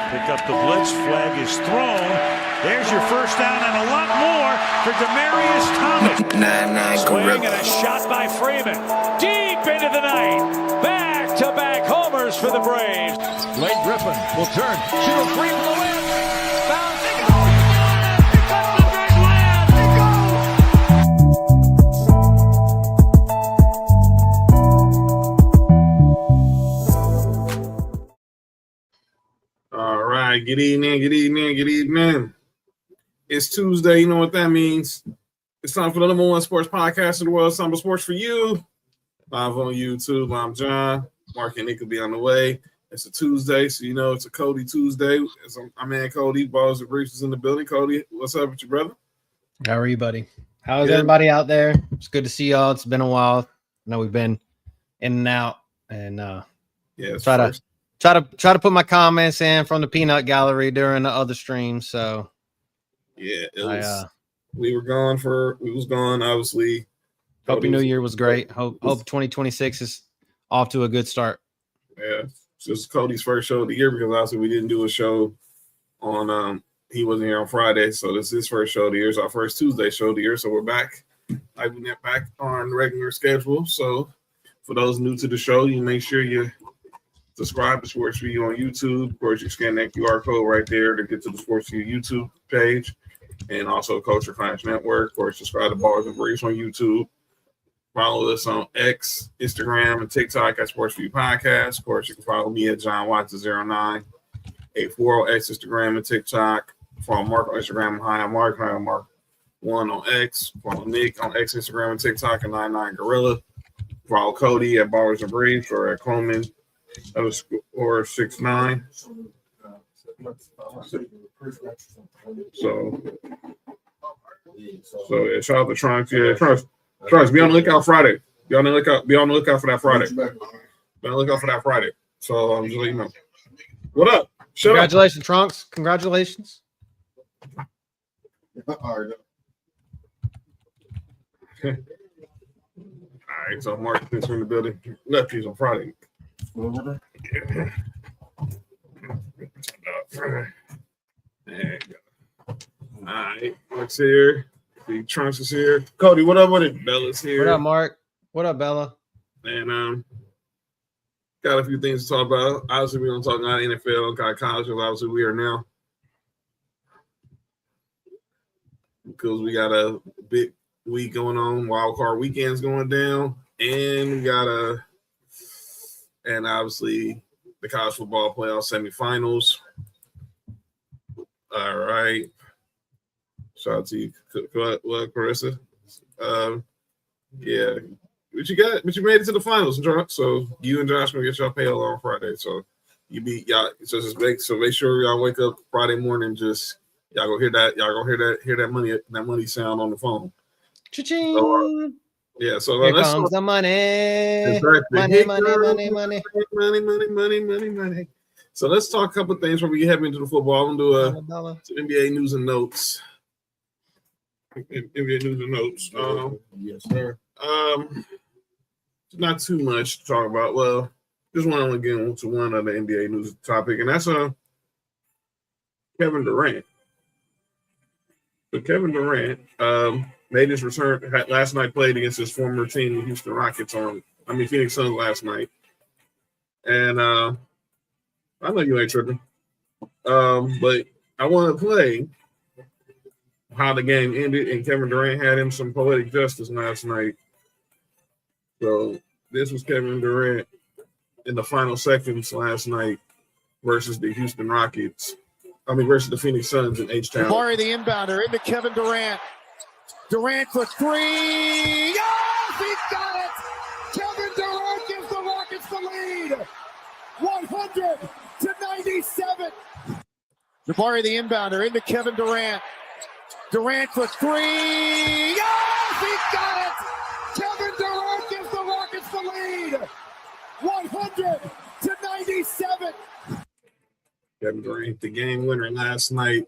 Pick up the blitz. Flag is thrown. There's your first down and a lot more for Demaryius Thomas. Swing and a shot by Freeman. Deep into the night. Back-to-back homers for the Braves. Blake Griffin will turn. Shoot a free for the win. Bounce. They go. Here comes the big land. They go. All right. Good evening. It's Tuesday. You know what that means. It's time for the number one sports podcast in the world. It's time for Sports4U. Live on YouTube. I'm John. Mark and Nick will be on the way. It's a Tuesday, so you know it's a Cody Tuesday. It's my man Cody. Balls and Briefs is in the building. Cody, what's up with you, brother? How are you, buddy? How's everybody out there? It's good to see y'all. It's been a while. I know we've been in and out, and try to put my comments in from the peanut gallery during the other streams. So yeah, we was gone. Obviously, hope your new year was great. Hope 2026 is off to a good start. Yeah, so this is Cody's first show of the year because obviously we didn't do a show on he wasn't here on Friday, so this is his first show of the year. It's our first Tuesday show of the year, so we're back. I've been back on regular schedule. So for those new to the show, you make sure you subscribe to Sports4U on YouTube. Of course, you scan that QR code right there to get to the Sports4U YouTube page, and also Culture Finance Network. Of course, subscribe to Bars and Briefs on YouTube. Follow us on X, Instagram, and TikTok at Sports4U Podcast. Of course, you can follow me at John Watson09, 840 X, Instagram, and TikTok. Follow Mark on Instagram, Hi Mark 1 on X. Follow Nick on X, Instagram, and TikTok, and 99 Gorilla. Follow Cody at Bars and Briefs or at Coleman _69. So yeah, shout out to Trunks. Yeah, Trunks, be on the lookout Friday. Be on the lookout for that Friday. Be on the lookout for that Friday. So I'm just letting you know. What up? Congratulations, Trunks. Congratulations. All right, so Mark is in the building. Lefties on Friday. Yeah. There you go. All right, Mark's here. The Trunks is here. Cody, what up with it? Bella's here. What up, Mark? What up, Bella? And got a few things to talk about. Obviously, we're gonna talk about NFL, got college, obviously we are now. Because we got a big week going on, wild card weekend's going down, and and obviously the college football playoff semifinals. All right. Shout out to you, Carissa. Yeah. But you made it to the finals, so you and Josh gonna get y'all paid on Friday. So you beat y'all. So make sure y'all wake up Friday morning. Just y'all go hear that money sound on the phone. Cha-ching. So, yeah. So here comes the money. Exactly. Money. So let's talk a couple of things before we head into the football. I'm gonna do some NBA news and notes. NBA news and notes. Yes, sir. Not too much to talk about. Well, just want to get into one of the NBA news topic, and that's Kevin Durant. So Kevin Durant made his return last night. Played against his former team, the Houston Rockets, Phoenix Suns last night, and I know you ain't tripping, but I want to play how the game ended, and Kevin Durant had him some poetic justice last night. So this was Kevin Durant in the final seconds last night versus the Houston Rockets. Versus the Phoenix Suns in H-Town. Jabari, the inbounder, into Kevin Durant. Durant for three. Yes, he got it! Kevin Durant gives the Rockets the lead. 100-97. Jabari, the inbounder, into Kevin Durant. Durant for three. Yes, he got it! Kevin Durant gives the Rockets the lead. 100-97. Kevin Durant, the game winner last night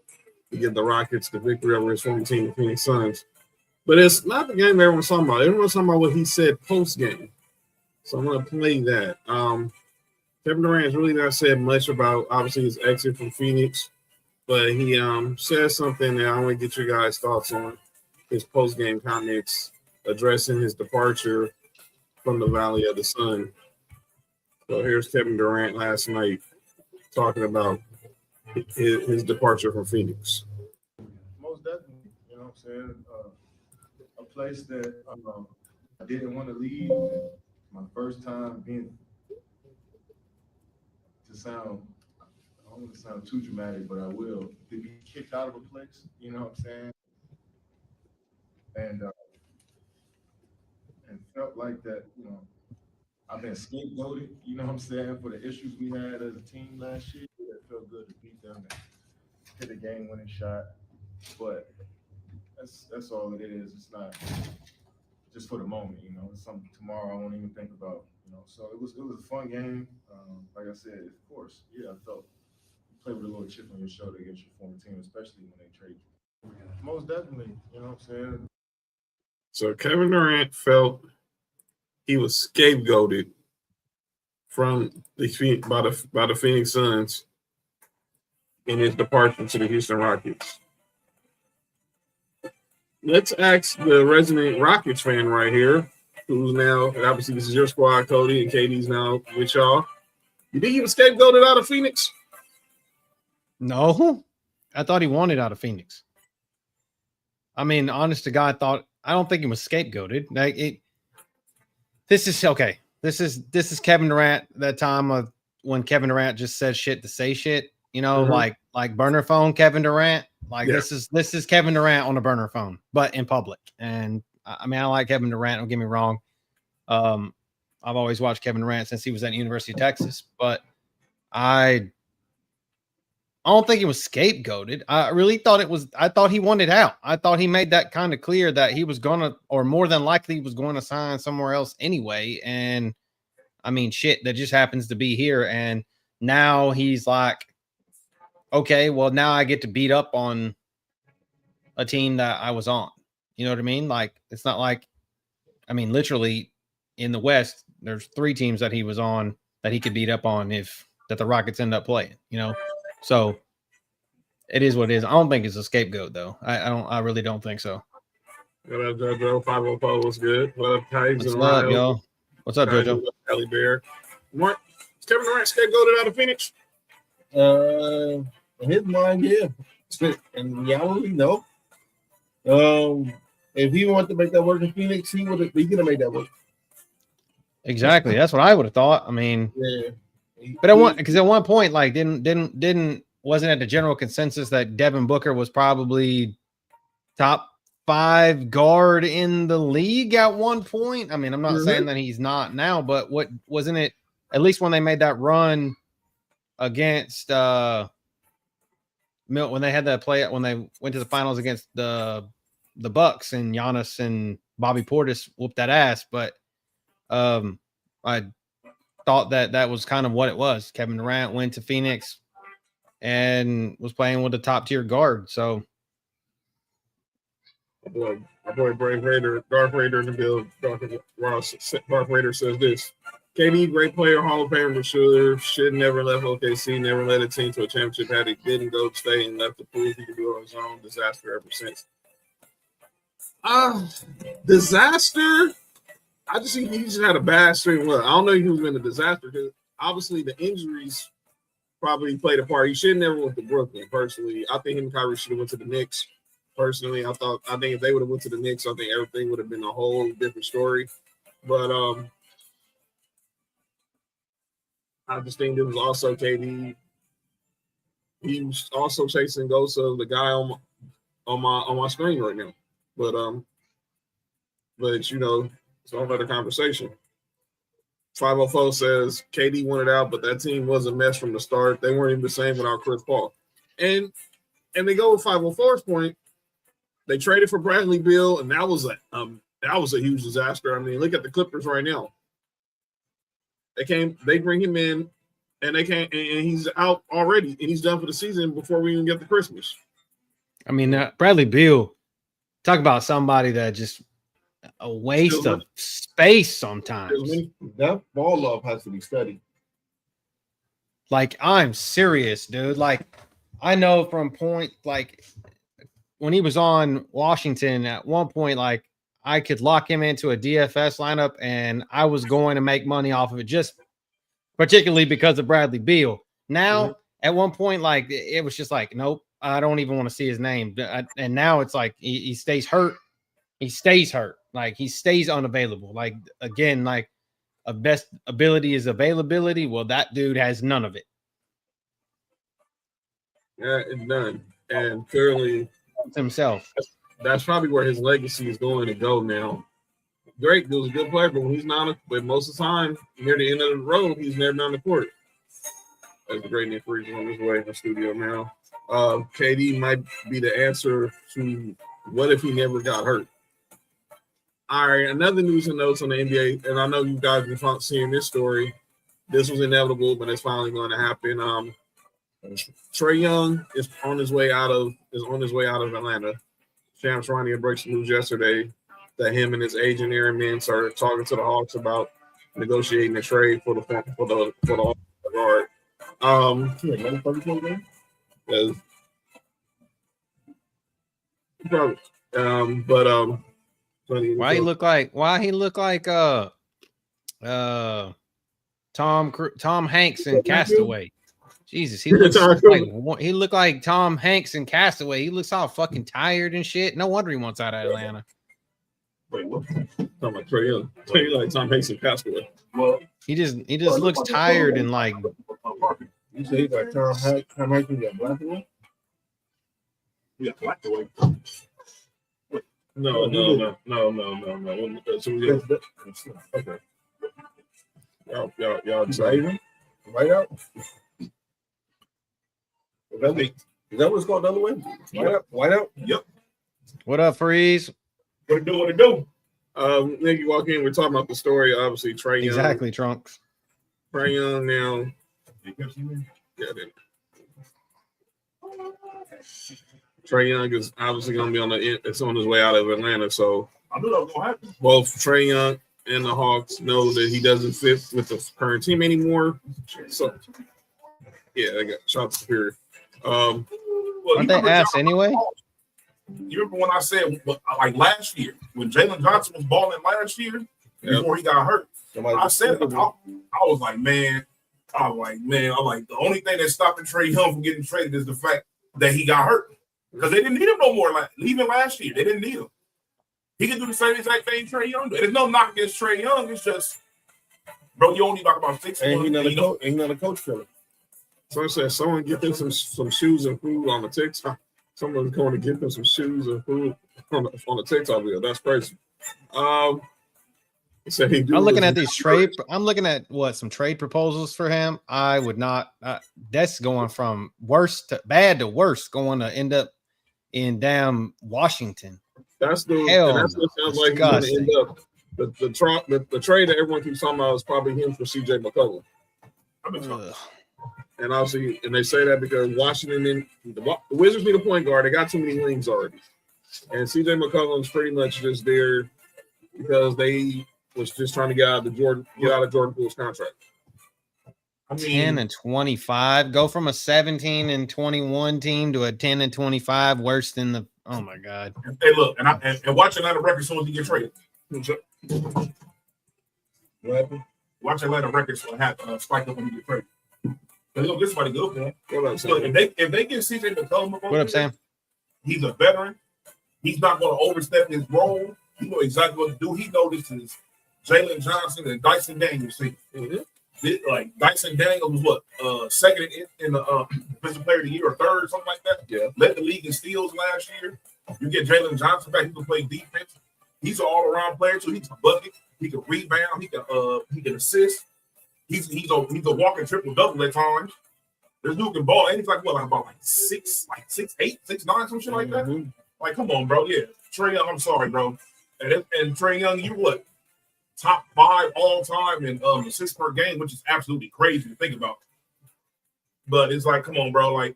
to give the Rockets the victory over his former team, the Phoenix Suns. But it's not the game everyone's talking about. Everyone's talking about what he said post-game. So I'm going to play that. Kevin Durant has really not said much about obviously his exit from Phoenix, but he said something that I want to get your guys' thoughts on his post-game comments addressing his departure from the Valley of the Sun. So here's Kevin Durant last night talking about his departure from Phoenix. Most definitely, you know what I'm saying? A place that I didn't want to leave. My first time being, I don't want to sound too dramatic, but I will, to be kicked out of a place, you know what I'm saying? And felt like that, you know, I've been scapegoated, you know what I'm saying, for the issues we had as a team last year. It felt good to beat them and hit a game-winning shot. But that's all it is. It's not just for the moment, you know. It's something tomorrow I won't even think about, you know. So it was a fun game. Like I said, of course, yeah, I felt you play with a little chip on your shoulder against your former team, especially when they trade you. Most definitely, you know what I'm saying. So Kevin Durant felt he was scapegoated from by the Phoenix Suns in his departure to the Houston Rockets. Let's ask the resident Rockets fan right here, who's now, obviously this is your squad, Cody, and KD's now with y'all. You think he was scapegoated out of Phoenix? No, I thought he wanted out of Phoenix. I mean, honest to God, I don't think he was scapegoated. This is Kevin Durant. That time of when Kevin Durant just said shit to say shit. You know, like burner phone Kevin Durant. Like this is Kevin Durant on a burner phone, but in public. And I mean, I like Kevin Durant. Don't get me wrong. I've always watched Kevin Durant since he was at the University of Texas, but I don't think he was scapegoated. I really thought I thought he wanted out. I thought he made that kind of clear that he was going to, or more than likely he was going to sign somewhere else anyway. And I mean, shit, that just happens to be here. And now he's like, okay, well, now I get to beat up on a team that I was on. You know what I mean? Like, it's not like, I mean, literally in the West, there's 3 teams that he was on that he could beat up on that the Rockets end up playing, you know? So it is what it is. I don't think it's a scapegoat though. I really don't think so. What up, JoJo? 504 was good. What up, Tides? What's up, y'all? What's up, JoJo? Ellie Bear. Is Kevin Durant scapegoated out of Phoenix? In his mind, yeah. In reality, no. If he wanted to make that work in Phoenix, he could have made that work. Exactly. That's what I would have thought. I mean, yeah. But at one point, like, wasn't it the general consensus that Devin Booker was probably top 5 guard in the league at one point? I mean, I'm not saying that he's not now, but wasn't it at least when they made that run against when they had that play when they went to the finals against the Bucks and Giannis and Bobby Portis whooped that ass, but I thought that was kind of what it was. Kevin Durant went to Phoenix and was playing with a top tier guard. So my boy Brave Raider, Darth Raider in the build. Darth Raider says this: KD, great player, Hall of Famer, should never left OKC, never led a team to a championship. Had he didn't go stay and left to prove he could do it on his own. Disaster ever since. Disaster. I just think he just had a bad string. Well, I don't know if he was in a disaster because obviously the injuries probably played a part. He should have never went to Brooklyn. Personally, I think him and Kyrie should have went to the Knicks. Personally, I think if they would have went to the Knicks, I think everything would have been a whole different story. But I just think it was also KD. He was also chasing ghosts of the guy on my screen right now. But you know, it's a whole other conversation. 504 says KD wanted out, but that team was a mess from the start. They weren't even the same without Chris Paul. And they go with 504's point. They traded for Bradley Beal, and that was a huge disaster. I mean, look at the Clippers right now. They bring him in, and he's out already, and he's done for the season before we even get to Christmas. I mean, Bradley Beal, talk about somebody that just a waste of space sometimes. That ball love has to be studied. Like, I'm serious, dude. Like, I know from point, like, when he was on Washington at one point, like, I could lock him into a DFS lineup and I was going to make money off of it, just particularly because of Bradley Beal. Now, at one point, like, it was just like, nope, I don't even want to see his name. And now it's like he stays hurt. He stays hurt. Like, he stays unavailable. Like, again, like, a best ability is availability. Well, that dude has none of it. Yeah, it's none. And clearly himself. That's probably where his legacy is going to go now. Drake was a good player, but when he's not, but most of the time, near the end of the road, he's never on the court. That's a great name for him on his way in the studio now. KD might be the answer to what if he never got hurt. All right, another news and notes on the NBA, and I know you guys have been seeing this story. This was inevitable, but it's finally going to happen. Trae Young is on his way out of Atlanta. Shams Charania breaks the news yesterday that him and his agent Aaron Mintz are talking to the Hawks about negotiating a trade for the guard. Why he look like Tom Hanks in Castaway? Jesus, he looked like Tom Hanks in Castaway. He looks all fucking tired and shit. No wonder he wants out of Atlanta. Wait, what? Talking about Trae Young. Trae like Tom Hanks in Castaway. Well, he just looks tired and like. You say he's like Tom Hanks in black away? Yeah, black away. No. So we got okay. Y'all excited? Right out. Is that what it's called the other way? White out? Yep. What up, Freeze? What it do? Nick, you walk in, we're talking about the story, obviously, Trae Young. Exactly, Trunks. Trae Young now. Yeah, Trae Young is obviously going to be on his way out of Atlanta, so I knew that was going to happen. Both Trae Young and the Hawks know that he doesn't fit with the current team anymore. So, yeah, they got shot superior. Aren't they ass anyway? You remember when I said, like last year, when Jalen Johnson was balling last year, before he got hurt, I said, I was like, the only thing that's stopping Trae Young from getting traded is the fact that he got hurt. Because they didn't need him no more. Like, even last year, they didn't need him. He can do the same exact thing Trae Young did. There's no knock against Trae Young. It's just, bro, you only talk about 6 months. Ain't not a coach killer. So I said, someone get them some shoes and food on the TikTok. Someone's going to get them some shoes and food on the TikTok video. That's crazy. I'm looking at these trade. I'm looking at some trade proposals for him. I would not. That's going from bad to worse. Going to end up in damn Washington. That's what sounds like he's going to end up. The trade that everyone keeps talking about is probably him for CJ McCollum. And obviously, and they say that because Washington and the Wizards need a point guard. They got too many wings already. And CJ McCollum's pretty much just there because they was just trying to get out of Jordan Poole's contract. 10 and 25. Go from a 17 and 21 team to a 10 and 25. Worse than the. Oh my God. Hey, look, and watch Atlanta records as soon as he gets traded. What happened? Watch Atlanta records spike up when he gets traded. They're gonna get somebody good for him. If they get CJ McCollum, what up, Sam? He's a veteran. He's not going to overstep his role. He knows exactly what to do. He knows this is Jalen Johnson and Dyson Daniels. Like Dyson Daniels was second in the Defensive Player of the Year or third or something like that. Yeah, led the league in steals last year. You get Jalen Johnson back. He can play defense. He's an all-around player too. He's a bucket. He can rebound. He can assist. He's a walking triple double at times. This dude can ball, and he's like about 6'8", 6'9", some shit like that. Like, come on, bro. Yeah, Trae Young. I'm sorry, bro. And Trae Young, you top 5 all time in assists per game, which is absolutely crazy to think about. But it's like, come on, bro. Like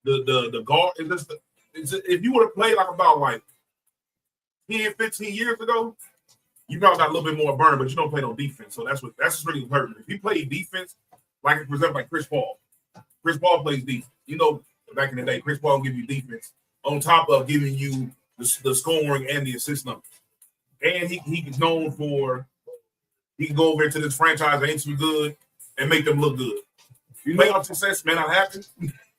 the guard is if you would have played about 10, 15 years ago, you probably got a little bit more burn, but you don't play no defense. So that's what's really hurting. If you play defense like it presented by Chris Paul. Chris Paul plays defense. Back in the day, Chris Paul will give you defense on top of giving you the scoring and the assist numbers. And he's known for he can go over to this franchise that ain't too good and make them look good. Playoff success may not happen.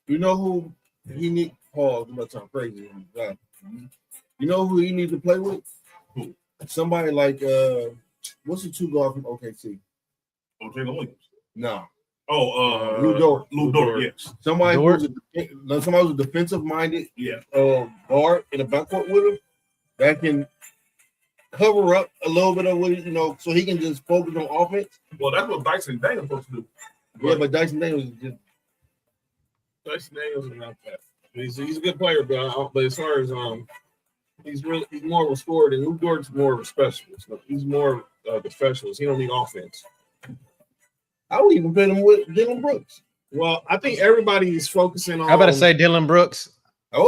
You know who he need? Paul, I'm not sound crazy. You know who he needs to play with? Who? Somebody like what's the two guard from OKC? Oh, Jalen Williams. No. Lou Dort. Lou Dort, yes. Somebody who's a defensive-minded guard in a backcourt with him that can cover up a little bit of what so he can just focus on offense. Well, that's what Dyson Daniels supposed to do. Yeah, but Dyson Daniels is not that. He's a good player, but as far as he's more of a scorer than Lou Dort's more of a specialist. He's more of the specialist. He don't need offense. I would even put him with Dylan Brooks. Well, I think everybody's focusing on. I better say Dylan Brooks.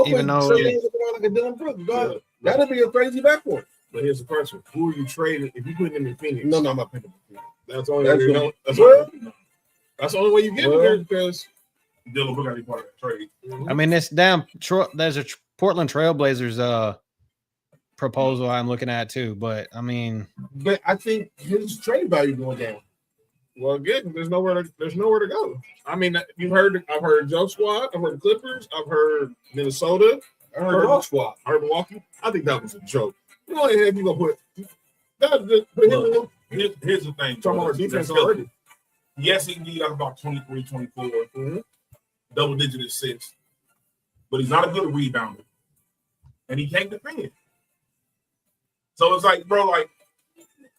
Even though he's like a Dylan Brooks, dog. Yeah. That'd be a crazy backcourt. But here's the question: who are you trading if you put him in Phoenix? No, I'm not putting him in Phoenix. That's the only way you get him there because Dylan Brooks got to be part of that trade. I mean, there's a Portland Trailblazers proposal I'm looking at too, but I think his trade value going down. Well, again, there's nowhere to go. I mean, I've heard Joe Squad, I've heard the Clippers, I've heard Minnesota, I heard Joe Squad, I heard Milwaukee. I think that was a joke. You know, you gonna put that. Here's the thing. Talking about defense already. Yes, he can be like about 23, 24, double-digit assists, but he's not a good rebounder, and he can't defend. So it's like, bro,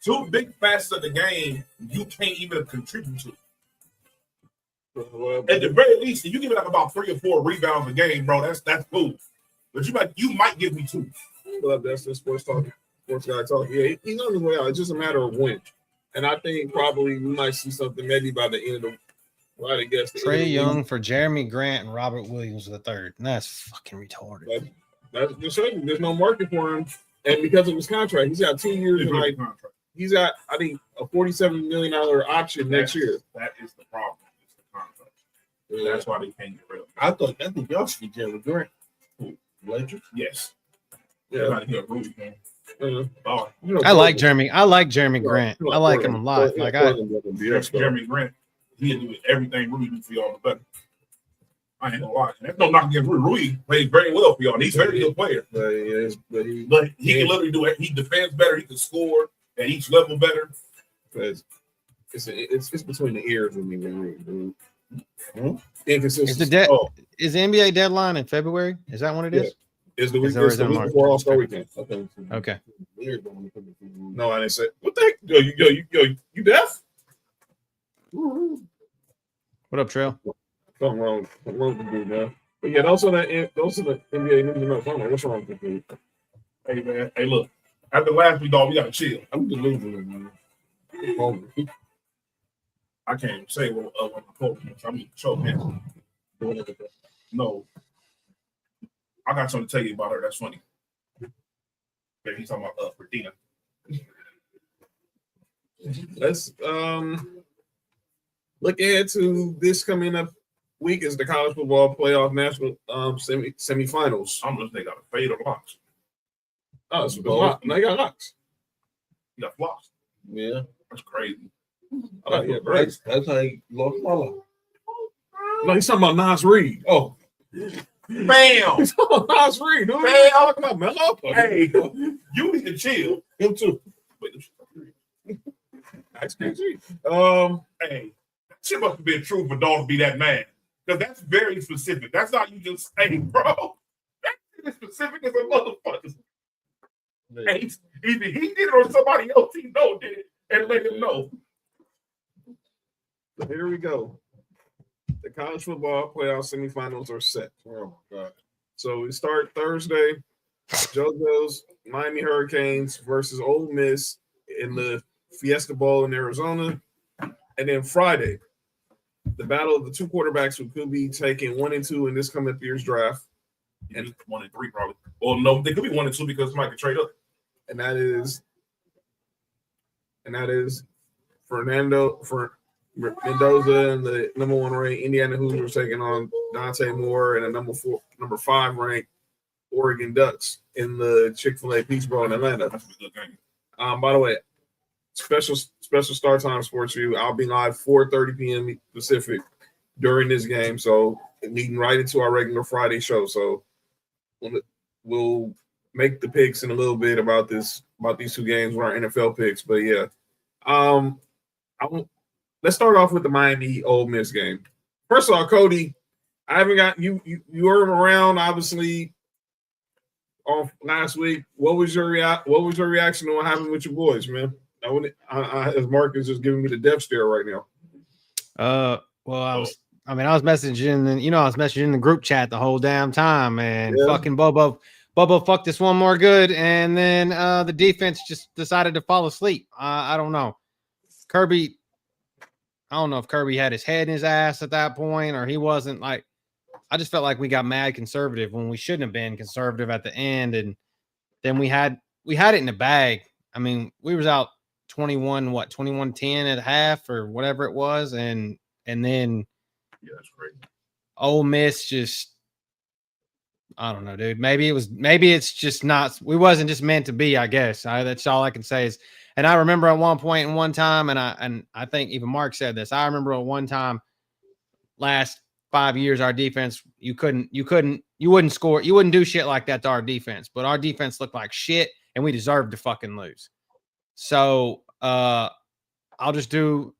two big facets of the game you can't even contribute to. At the very least, if you give me about 3 or 4 rebounds a game, bro, that's cool. But you might give me 2. Well, that's the sports talk. Sports guy talk. Yeah, he's on his way out. It's just a matter of when. And I think probably we might see something maybe by the end of Trae Young for Jeremy Grant and Robert Williams III. And that's fucking retarded. That's just showing there's no market for him. And because of his contract, he's got 2 years and he's got, I think, a $47 million option next year. That is the problem. It's the contract. Yeah. That's why they can't get rid of him. I think y'all should get Jeremy Grant. Lakers? Yes. Yeah. I like Jeremy. I like Jeremy Grant. I like him a lot. Jeremy Grant, he'll do everything Rui do for y'all the better. I ain't gonna lie. That's no knock against Rui. Rui plays very well for y'all. He's a very good player. But he can literally do it. He defends better. He can score at each level better. It's between the ears with me, dude. Inconsistent. Is the NBA deadline in February? Is that when it is? It's the week before All-Star weekend. Okay. No, I didn't say. What the heck? You deaf? What up, Trail? Something wrong with the dude, man. But yeah, those are the NBA news and notes. I don't know what's wrong with the dude. Hey, man. Hey, look. After last week, dog, we got to chill. I'm just losing, man. I can't even say what my coach is. I'm just choking. No. I got something to tell you about her. That's funny. He's talking about Ferdina. Let's look ahead to this coming up week is the college football playoff national semifinals. I'm just they got a fade or locks. Oh, it's lock. No, you got locks. You got flops. Yeah, that's crazy. That's how he lost my life. No, he's talking about Nas Reed. Oh. Bam! He's talking about Nas Reed, dude. Bam! Talking about Melo. Hey, you need to chill. Him too. That's crazy. Hey, shit must have been true for Dawn to be that mad. Because that's very specific. That's not you just saying, bro. That's as specific as a motherfucker. Hey, either he did it or somebody else he know did it and let him know. So here we go. The college football playoff semifinals are set. Oh my God. So we start Thursday. JoJo's Miami Hurricanes versus Ole Miss in the Fiesta Bowl in Arizona. And then Friday, the battle of the two quarterbacks who could be taking 1 and 2 in this coming year's draft. And 1 and 3 probably. Well, no, they could be 1 and 2 because somebody could trade up. And that is Fernando Mendoza in the number 1 ranked Indiana Hoosiers taking on Dante Moore and a number 5 ranked Oregon Ducks in the Chick-fil-A Peach Bowl in Atlanta. That's a good game. By the way, special start time Sports4U. I'll be live 4:30 p.m. Pacific during this game, so leading right into our regular Friday show. So we'll make the picks in a little bit about these 2 games with our NFL picks. But yeah, let's start off with the Miami Ole Miss game. First of all, Cody, I haven't got you weren't around obviously off last week. What was your reaction to what happened with your boys, man? As Mark is just giving me the death stare right now. Well, I was messaging in the group chat the whole damn time, and fucking Bobo fucked this one more good, and then the defense just decided to fall asleep. I don't know. Kirby, I don't know if Kirby had his head in his ass at that point, or he wasn't like. I just felt like we got mad conservative when we shouldn't have been conservative at the end, and then we had it in the bag. I mean, we was out 21-10 at half or whatever it was, and then that's crazy. Ole Miss just, I don't know, dude. Maybe it's just not. We wasn't just meant to be. I guess that's all I can say is. And I remember at one point and one time, and I think even Mark said this. I remember at one time last 5 years, our defense, you wouldn't score. You wouldn't do shit like that to our defense, but our defense looked like shit and we deserved to fucking lose. So I'll just do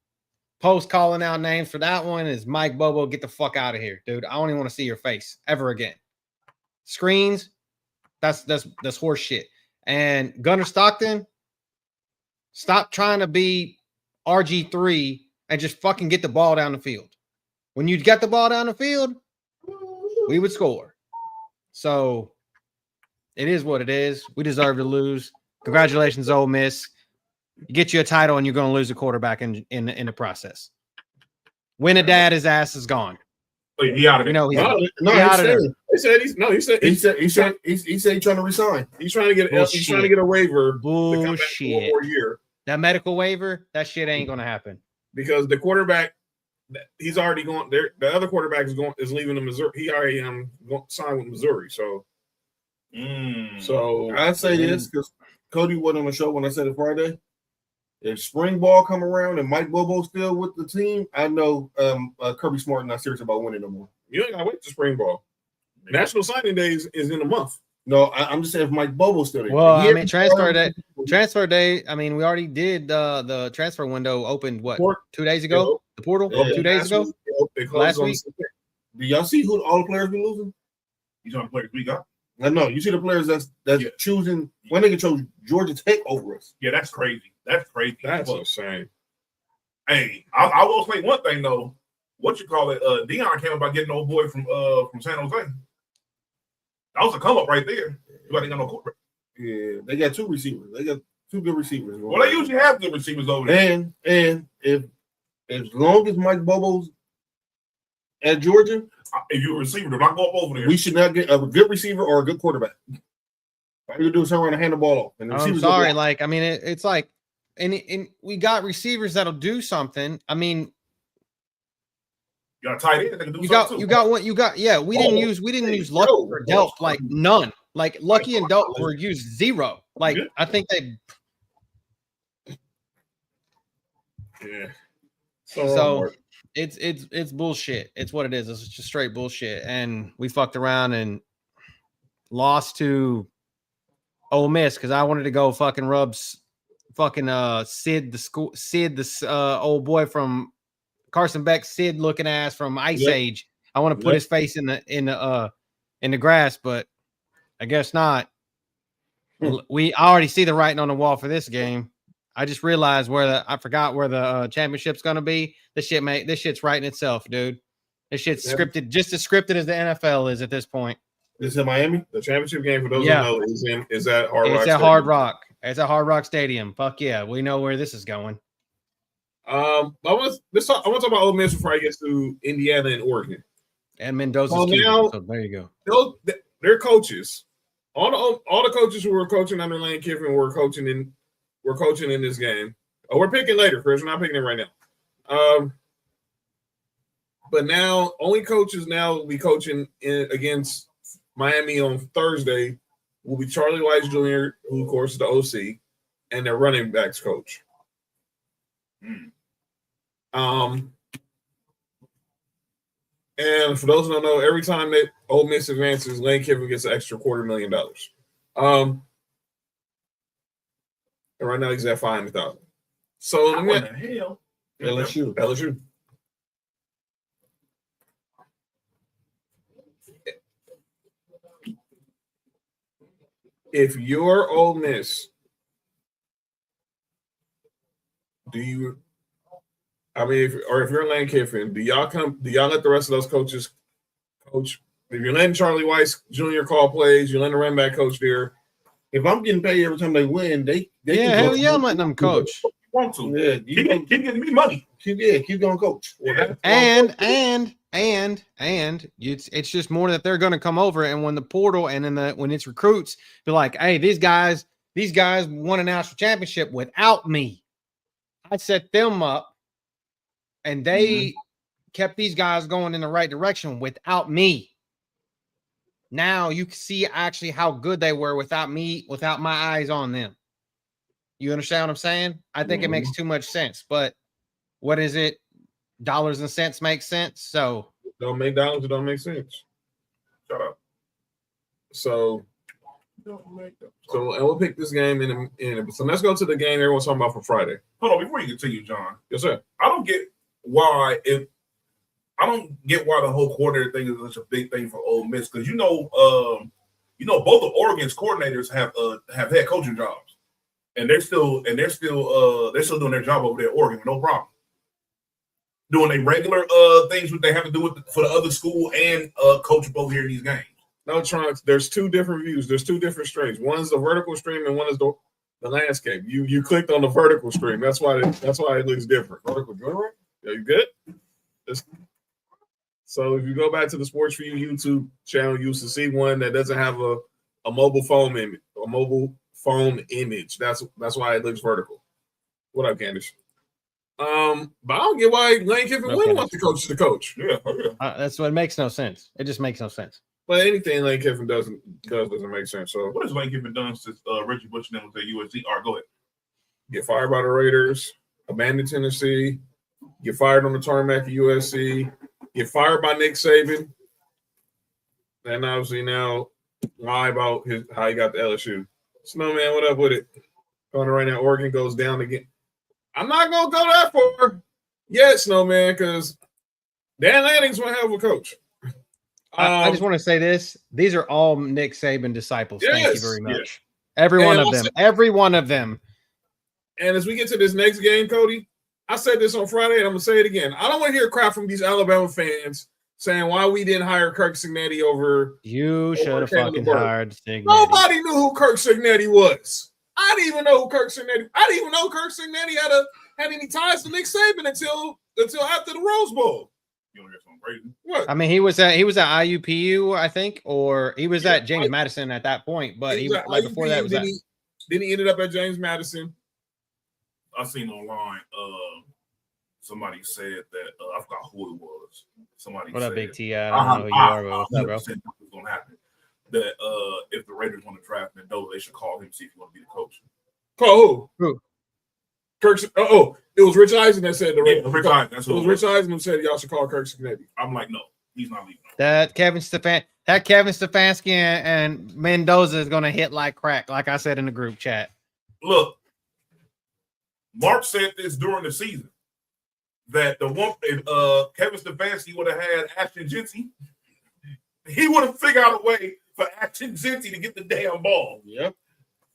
post calling out names for that one is Mike Bobo. Get the fuck out of here, dude. I don't even want to see your face ever again. Screens, that's horse shit. And Gunnar Stockton, stop trying to be RG3 and just fucking get the ball down the field. When you get the ball down the field, we would score. So it is what it is. We deserve to lose. Congratulations, Ole Miss. You get you a title, and you're going to lose a quarterback in the process. Win a dad, his ass is gone. He out of it. He out of there. He said he's trying to resign. He's trying to get a waiver. Bullshit. One more year. That medical waiver, that shit ain't going to happen. Because the quarterback, he's already going there. The other quarterback is leaving the Missouri. He already signed with Missouri. So I'd say this because Cody wasn't on the show when I said it Friday. If spring ball come around and Mike Bobo's still with the team, I know Kirby Smart not serious about winning no more. You ain't gotta wait to spring ball. National Signing Day is in a month. No, I'm just saying if Mike Bobo's still there. Well, I mean, transfer day. I mean, we already did the transfer window opened 2 days ago. The portal 2 days ago. Last week. Do y'all see who all the players be losing? You talking players we got? No, you see the players that's choosing. One nigga chose Georgia Tech over us. Yeah, that's crazy. That's crazy. That's insane. Hey, I will say one thing though. What you call it? Dion came about getting old boy from San Jose. That was a come up right there. You ain't got no quarterback. Yeah, they got 2 receivers. They got 2 good receivers. Well, they usually have good receivers over there. And if as long as Mike Bobo's at Georgia, if you're a receiver, do not go up over there. We should not get a good receiver or a good quarterback. All you do is turn around and hand the ball off. And I'm sorry, like I mean, it's like, and we got receivers that'll do something. I mean, you got a tight end that can do something. We didn't use Lucky or Delp, like none. Like Lucky and Delp were used 0. Like I think they. Yeah. So it's bullshit. It's what it is. It's just straight bullshit. And we fucked around and lost to Ole Miss because I wanted to go fucking rubs fucking Sid old boy from Carson Beck, Sid looking ass from Ice Age. I want to put his face in the grass, but I guess not. I already see the writing on the wall for this game. I just realized I forgot where the championship's gonna be. This shit's writing itself, dude. This shit's scripted, just as scripted as the NFL is at this point. This is in Miami. The championship game, for those who know, is at Hard Rock. It's at Hard Rock. It's at Hard Rock Stadium. Fuck yeah, we know where this is going. I want to talk about Ole Miss before I get to Indiana and Oregon. And Mendoza's so there you go. They're coaches. All the coaches who were coaching under Lane Kiffin were coaching in this game. Oh, we're picking later, Chris. We're not picking it right now. But now, only coaches now will be coaching against Miami on Thursday will be Charlie Weiss Jr., who, of course, is the OC, and their running backs coach. And for those who don't know, every time that Ole Miss advances, Lane Kiffin gets an extra $250,000. And right now he's at $500,000. So what the hell? LSU. If you're Ole Miss, if you're Lane Kiffin, do y'all let the rest of those coaches coach? If you're letting Charlie Weiss Jr. call plays, you're letting the running back coach there. If I'm getting paid every time they win, they hell yeah, I'm letting them coach. Want to? Yeah, keep giving me money. Keep going, coach. Yeah. And it's just more that they're going to come over, and when the portal and when it's recruits, be like, hey, these guys won a national championship without me. I set them up, and they kept these guys going in the right direction without me. Now you can see actually how good they were without me, without my eyes on them. You understand what I'm saying? I think it makes too much sense, but what is it? Dollars and cents make sense. So don't make dollars, it don't make sense. Shut up. So and we'll pick this game in a So let's go to the game everyone's talking about for Friday. Hold on, before you continue, John. Yes, sir. I don't get why the whole coordinator thing is such a big thing for Ole Miss, because both of Oregon's coordinators have head coaching jobs, and they're still doing their job over there at Oregon with no problem. Doing their regular things what they have to do for the other school and coach both here in these games. No, Trunks, there's two different views. There's two different streams. One is the vertical stream and one is the landscape. You clicked on the vertical stream. That's why it looks different. Vertical drawing? Yeah, you good? So if you go back to the Sports4U YouTube channel, you used to see one that doesn't have a mobile phone image. That's why it looks vertical. What up, Candace? But I don't get why Lane Kiffin wouldn't want the coach to coach. Yeah. That's what makes no sense. It just makes no sense. But anything Lane Kiffin doesn't make sense. So what has Lane Kiffin done since Reggie Bush and them was at USC? All right, go ahead. Get fired by the Raiders, abandon Tennessee, get fired on the tarmac at USC, get fired by Nick Saban, and obviously now lie about how he got to LSU. Snowman, what up with it? Going right now, Oregon goes down again. I'm not going to go that far yet, Snowman, because Dan Lanning's one hell of a coach. I just want to say this. These are all Nick Saban disciples. Yes, thank you very much. Yes. Every one of them. Every one of them. And as we get to this next game, Cody, I said this on Friday, and I'm going to say it again. I don't want to hear crap from these Alabama fans saying why we didn't hire Kirk Cignetti over. You should have fucking hired Cignetti. Nobody knew who Kirk Cignetti was. I didn't even know who Kirk Cignetti. I didn't even know Kirk Cignetti had any ties to Nick Saban until after the Rose Bowl. You want to hear something crazy? What? I mean, he was at IUPU, I think, or he was at James Madison at that point, but he was like before that was then he ended up at James Madison. I seen online somebody said that I forgot who it was. Somebody what said, up, Big T? I don't know who you are, but what's up, bro? What's gonna happen? That if the Raiders want to draft Mendoza, they should call him, see if he want to be the coach. Call who? Kirk. It was Rich Eisen that said the Raiders. Rich Eisen. It was Rich Eisen who said y'all should call Kirk Cignetti. I'm like, no, he's not leaving. That Kevin Stefanski and Mendoza is gonna hit like crack, like I said in the group chat. Look, Mark said this during the season that if Kevin Stefanski would have had Ashton Jinty, he would have figured out a way for Ashton Jinty to get the damn ball. Yep.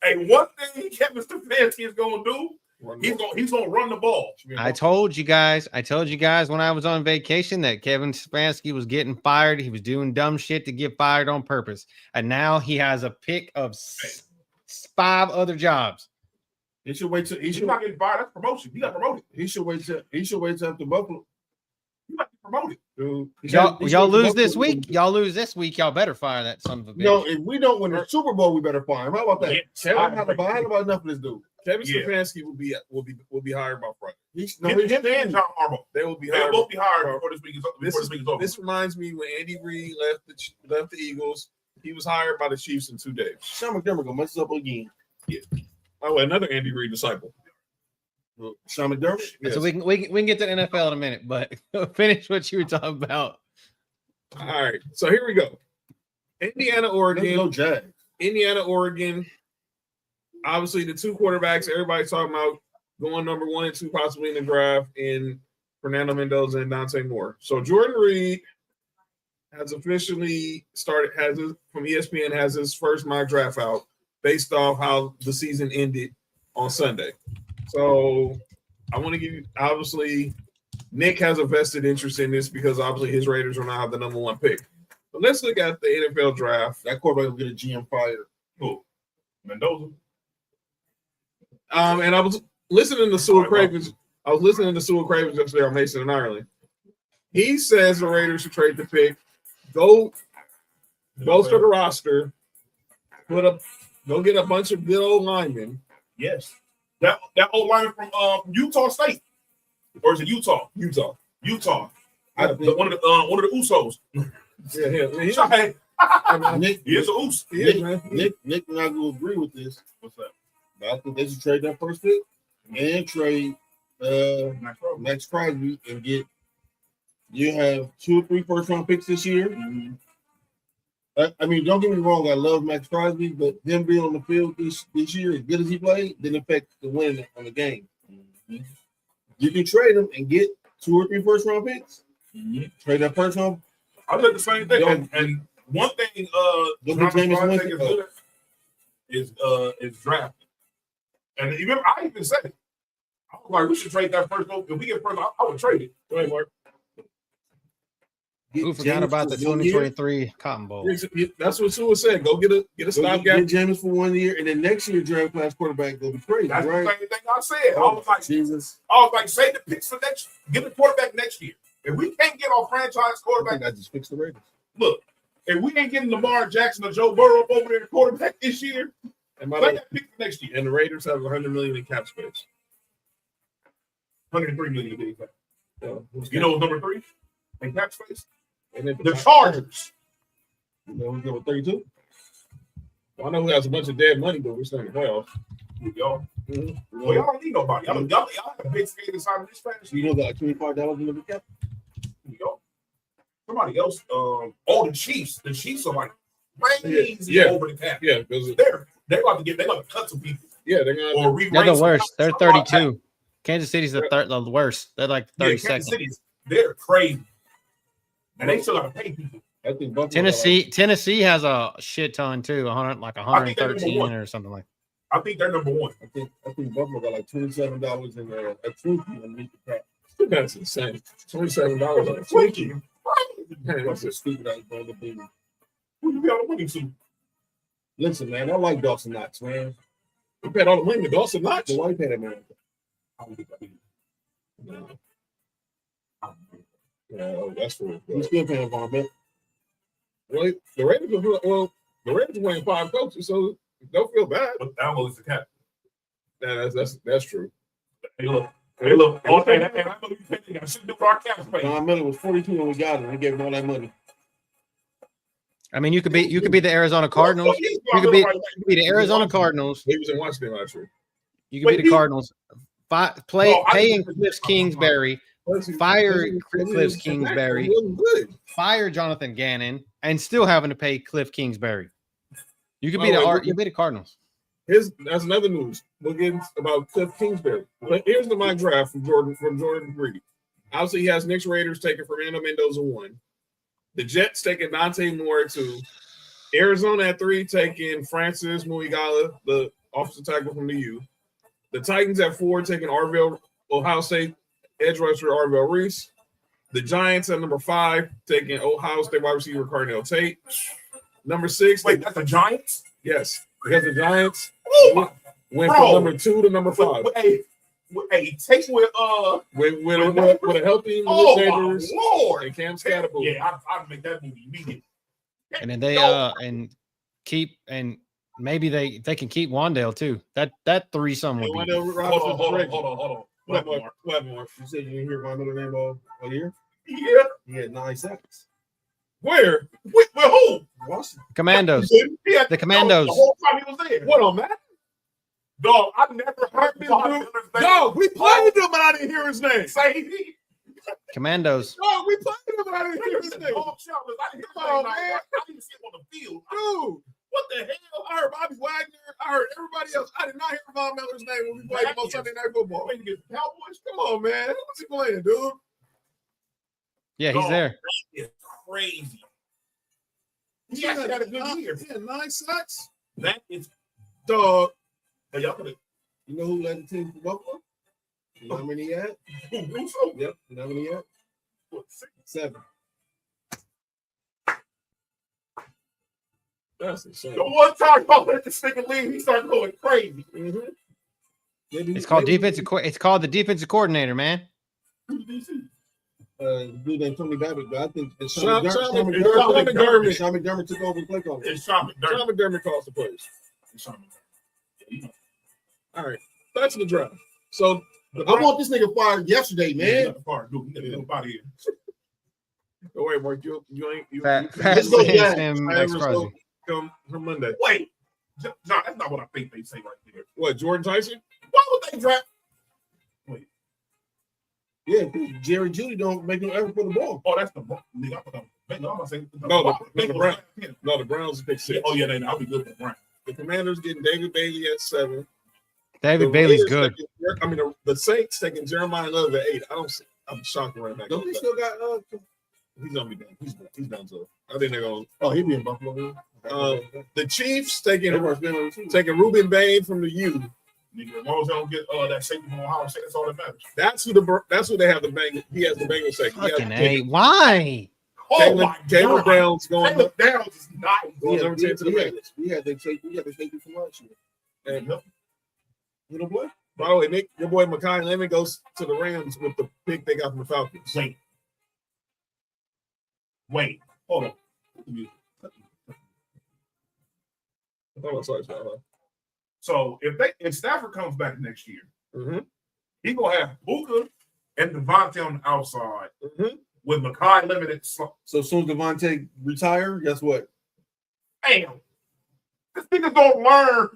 Hey, one thing Kevin Stefanski is gonna do, he's gonna run the ball. I told you guys when I was on vacation that Kevin Stefanski was getting fired. He was doing dumb shit to get fired on purpose, and now he has a pick of 5 other jobs. He should wait till he's not getting fired. That's promotion. He got promoted. He should wait till after Buffalo. He got promoted. Dude, y'all lose this week. Y'all lose this week. Y'all better fire that son of a bitch. No, if we don't win the Super Bowl, we better fire him. How about that? Yeah. I don't have about enough of this dude. Kevin Stefanski will be hired by Friday. Him and John Harbaugh. They will be They hired. will both be hired before this week is over. This reminds me when Andy Reid left the Eagles. He was hired by the Chiefs in 2 days. Sean McDermott gonna mess up again. Yeah. Oh, another Andy Reid disciple. Sean McDermott. Yes. So we can get to the NFL in a minute, but finish what you were talking about. All right. So here we go. Indiana, Oregon. Go Jags. Indiana, Oregon. Obviously, the two quarterbacks everybody's talking about going number 1 and 2 possibly in the draft in Fernando Mendoza and Dante Moore. So Jordan Reed has officially started, from ESPN, has his first mock draft out based off how the season ended on Sunday. So I want to give you, obviously, Nick has a vested interest in this because obviously his Raiders will now have the number 1 pick. But let's look at the NFL draft. That quarterback will get a GM fired. Who? Mendoza. And I was listening to Sewell Cravens. I was listening to Sewell Cravens yesterday on Mason and Ireland. He says the Raiders should trade the pick, go bolster the roster, go get a bunch of good old linemen. Yes, that old lineman from Utah State, or is it Utah? Utah. One of the Usos. Nick, he is a Us. Nick and I will agree with this. What's that? I think they should trade that first pick and trade Max Crosby and get. You have 2 or 3 first-round picks this year. Mm-hmm. I mean, don't get me wrong. I love Max Crosby, but him being on the field this year, as good as he played, didn't affect the win on the game. Mm-hmm. You can trade him and get 2 or 3 first-round picks. Mm-hmm. Trade that first round. I did the same thing. And one thing is drafting. And even I even said it. I was like, we should trade that first. If we get first, I would trade it. Go ahead, Mark. Who forgot about the 2023 Cotton Bowl? That's what Sewell said. Go get a stopgap. Get Jameis for 1 year, and then next year draft class quarterback go be crazy. That's right? the same thing I said. I was like, save the picks for next. Get the quarterback next year. If we can't get our franchise quarterback, I just fix the Raiders. Look, if we ain't getting Lamar Jackson or Joe Burrow over there quarterback this year, and that pick for next year. And the Raiders have $100 million in cap space. $103 million. You know what's number 3 in cap space? And then the Chargers. You know who's number 32? Well, I know who has a bunch of dead money, but we're still in the playoffs. Y'all. Mm-hmm. Well, y'all don't need nobody. Y'all have a big state inside of this fantasy. You know that $25 in the cap? Somebody else. The Chiefs. The Chiefs are like crazy over the cap. Yeah, because they're about to cut some people. Yeah, they're gonna. They're the worst. They're 32. Kansas City's the worst. They're like 32nd. They're crazy, and they still got to pay people. I think Tennessee has a shit ton too. 113 or something like. I think they're number 1. I think Buffalo got like $27 in a Twinkie underneath the cap. That's insane. $27 on a Twinkie. That's a stupid ass brother thing. Who you got a winning to? Listen, man, I like Dawson Knox, man. You paid all the money to Dawson Knox? So why you pay that man? No, that's for he's still paying for him, man. The Raiders are winning 5 coaches, so don't feel bad. But that was the cap. That's true. Hey, look. I know you think you got shit to do for our cap space. Don Miller was 42 when we got him. We gave him all that money. I mean, you could be the Arizona Cardinals. You could be the Arizona Cardinals. He was in Washington last year. You could be the Cardinals. Paying Cliff Kingsbury, fire Cliff Kingsbury, fire Jonathan Gannon, and still having to pay Cliff Kingsbury. You could be the Cardinals. That's another news. We'll get about Cliff Kingsbury. But here's the mock draft from Jordan Reed. Obviously, he has Knicks Raiders taking Fernando Mendoza 1. The Jets taking Dante Moore at 2. Arizona at 3 taking Francis Muigala, the offensive tackle from the U. The Titans at 4 taking Ohio State edge rusher Arvell Reese. The Giants at number 5 taking Ohio State wide receiver Carnell Tate. Number 6. Wait, that's the Giants? Yes, because the Giants went from number 2 to number 5. Take with a healthy Sanders and Cam Scatterboot. Yeah, I'd make that movie immediately. And then they maybe they can keep Wandale too. That threesome would be. Hold on. What more? You said you didn't hear Von Miller name all year? Yeah. He had 9 seconds. Where? With who? Washington. Commandos. He had The Commandos. The whole time he was there. What on that? Dog, I never heard this dude. Dog, we played him, but I didn't hear his name. Say Commandos. Dog, we played him, but I didn't hear his name. I didn't Come on, man. I didn't see him on the field. Dude, what the hell? I heard Bobby Wagner. I heard everybody else. I did not hear Von Miller's name when we played him on Sunday Night Football. Playing against the Cowboys? Come on, man. What's he playing, dude? Yeah, he's there. That is crazy. He actually had a good year. He had 9 sacks. That is Dog. Hey, y'all could You know who led the team for Buffalo? You know how many he had? Russo? Yep. You know how many he had? 7. That's insane. The one time y'all let this nigga leave, he started going crazy. Mm-hmm. It's called defensive. It's called the defensive coordinator, man. Who's DC? Dude named Tony Babbitt, but I think it's Sean McDermott. Sean McDermott took over the play call. It's Sean McDermott. Sean McDermott calls the plays. It's Sean McDermott. All right. Back to the draft. So I want this nigga fired yesterday, man. Dude, he got nobody here. don't worry, Mark. You ain't. Let's go, Jack. Come Monday. Wait, John, that's not what I think they say right there. What, Jordan Tyson? Why would they draft? Wait. Yeah, because Jerry Judy don't make him ever put the ball. Oh, that's the nigga. I'm gonna say the Browns. No, the Browns pick 6. Oh yeah, I'll be good with the Browns. The Commanders getting David Bailey at 7. David Bailey's good. The Saints taking Jeremiah Love at 8. I'm shocked right now. Don't we still got he's gonna be done. He's done. So I think they're gonna. Oh, he'll be in Buffalo. The Chiefs taking Ruben Bain from the U. Nigga, as long as they don't get that safety from Ohio State, that's all that matters. That's who they have the Bengals. He has the Bengals second. Fucking A. Why? Caleb Brown's going Caleb Downs is not going number 10 to the Bengals. We had the safety from last year. And you know what? by the way, Nick, your boy Mekhi Lemon goes to the Rams with the pick they got from the Falcons. Wait, hold on. So if Stafford comes back next year, he's gonna have Puka and Devontae on the outside with Mekhi limited. So as soon as Devontae retire, guess what? Damn, this nigga's gonna learn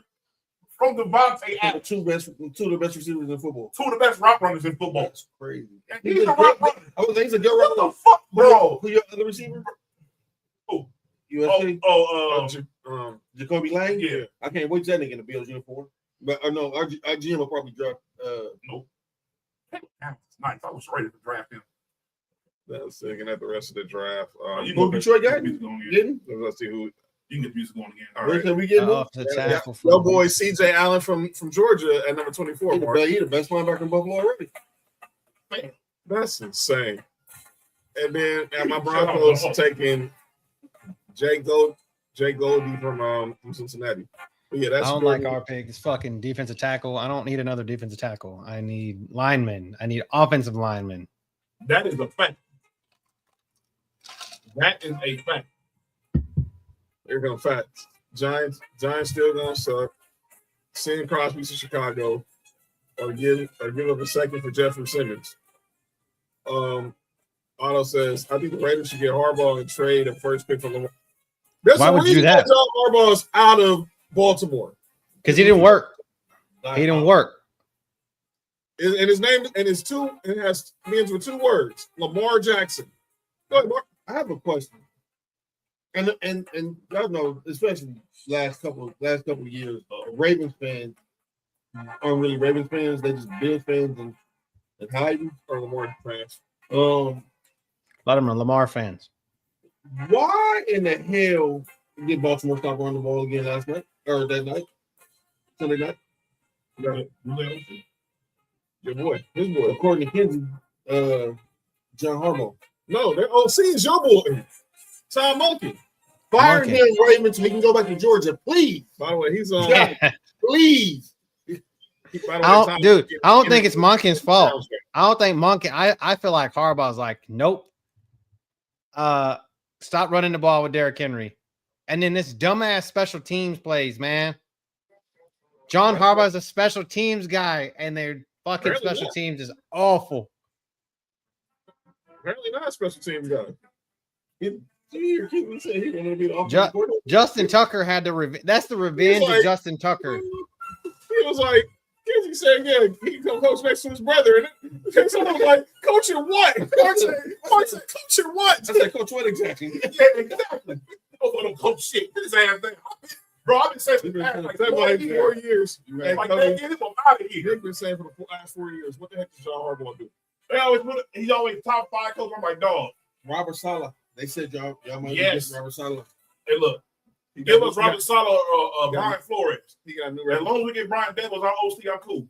from Devontae. Two of the best receivers in football. Two of the best route runners in football. That's crazy. He's a route runner. I was he's a good route runner. What the fuck, bro? Who your other receiver? Who? USC? Jacoby Lang? Yeah. I can't wait till that nigga in the Bills uniform. But no, our GM will probably draft. Nope. Nice. I was ready to draft him. That's looking at the rest of the draft. Who Detroit got? Didn't? Let's see who. You can get music going again. All right. Can we get Your boy CJ Allen from Georgia at number 24. He's the best linebacker in Buffalo already. Man, that's insane. And then at my Broncos taking Jake Goldie from Cincinnati. But yeah, that's I don't like our pick. It's fucking defensive tackle. I don't need another defensive tackle. I need linemen. I need offensive linemen. That is a fact. That is a fact. They're gonna facts. Giants still gonna suck. Send Crosby to Chicago, or give up a second for Jeffrey Simmons. Otto says, I think the Raiders should get Harbaugh and trade a first pick for Lamar. Why would you do that? John Harbaugh's out of Baltimore because he didn't work. He didn't work. And his name and his begins with 2 words: Lamar Jackson. Go ahead, Mark. I have a question. And y'all know, especially last couple of years, Ravens fans aren't really Ravens fans. They just Bills fans and hiding. Or Lamar fans. A lot of them are Lamar fans. Why in the hell did Baltimore stop running the ball again last night or that night? Sunday night? Your boy, his boy. According to Kinsey, John Harbaugh. No, their OC is your boy. Tom Monken. Fire him, Raymond, so he can go back to Georgia, please. By the way, he's on. Please. I don't think it's Monken's fault. I don't think Monken. I feel like Harbaugh's like, nope. Stop running the ball with Derrick Henry. And then this dumbass special teams plays, man. John Harbaugh is a special teams guy, and their fucking special teams is awful. Apparently not a special teams guy. Justin Tucker had the that's the revenge of Justin Tucker. He was like, he said, yeah, he can coach next to his brother. And someone was like, coaching what? Coaching what? I said, coach what exactly? Yeah, exactly. Don't coach shit. His ass thing. Bro, I've been saying for the past like 4 years. Right. Like, they get him out of here. They've been saying for the last 4 years, what the heck is John Harbaugh do? He's always top 5 coach. I'm like, dog. Robert Saleh. They said y'all might yes. Robert Saleh. Hey, look. Give us Robert Saleh or Brian Flores. He got a new as long as we get Brian Devils, our OC, I'm cool.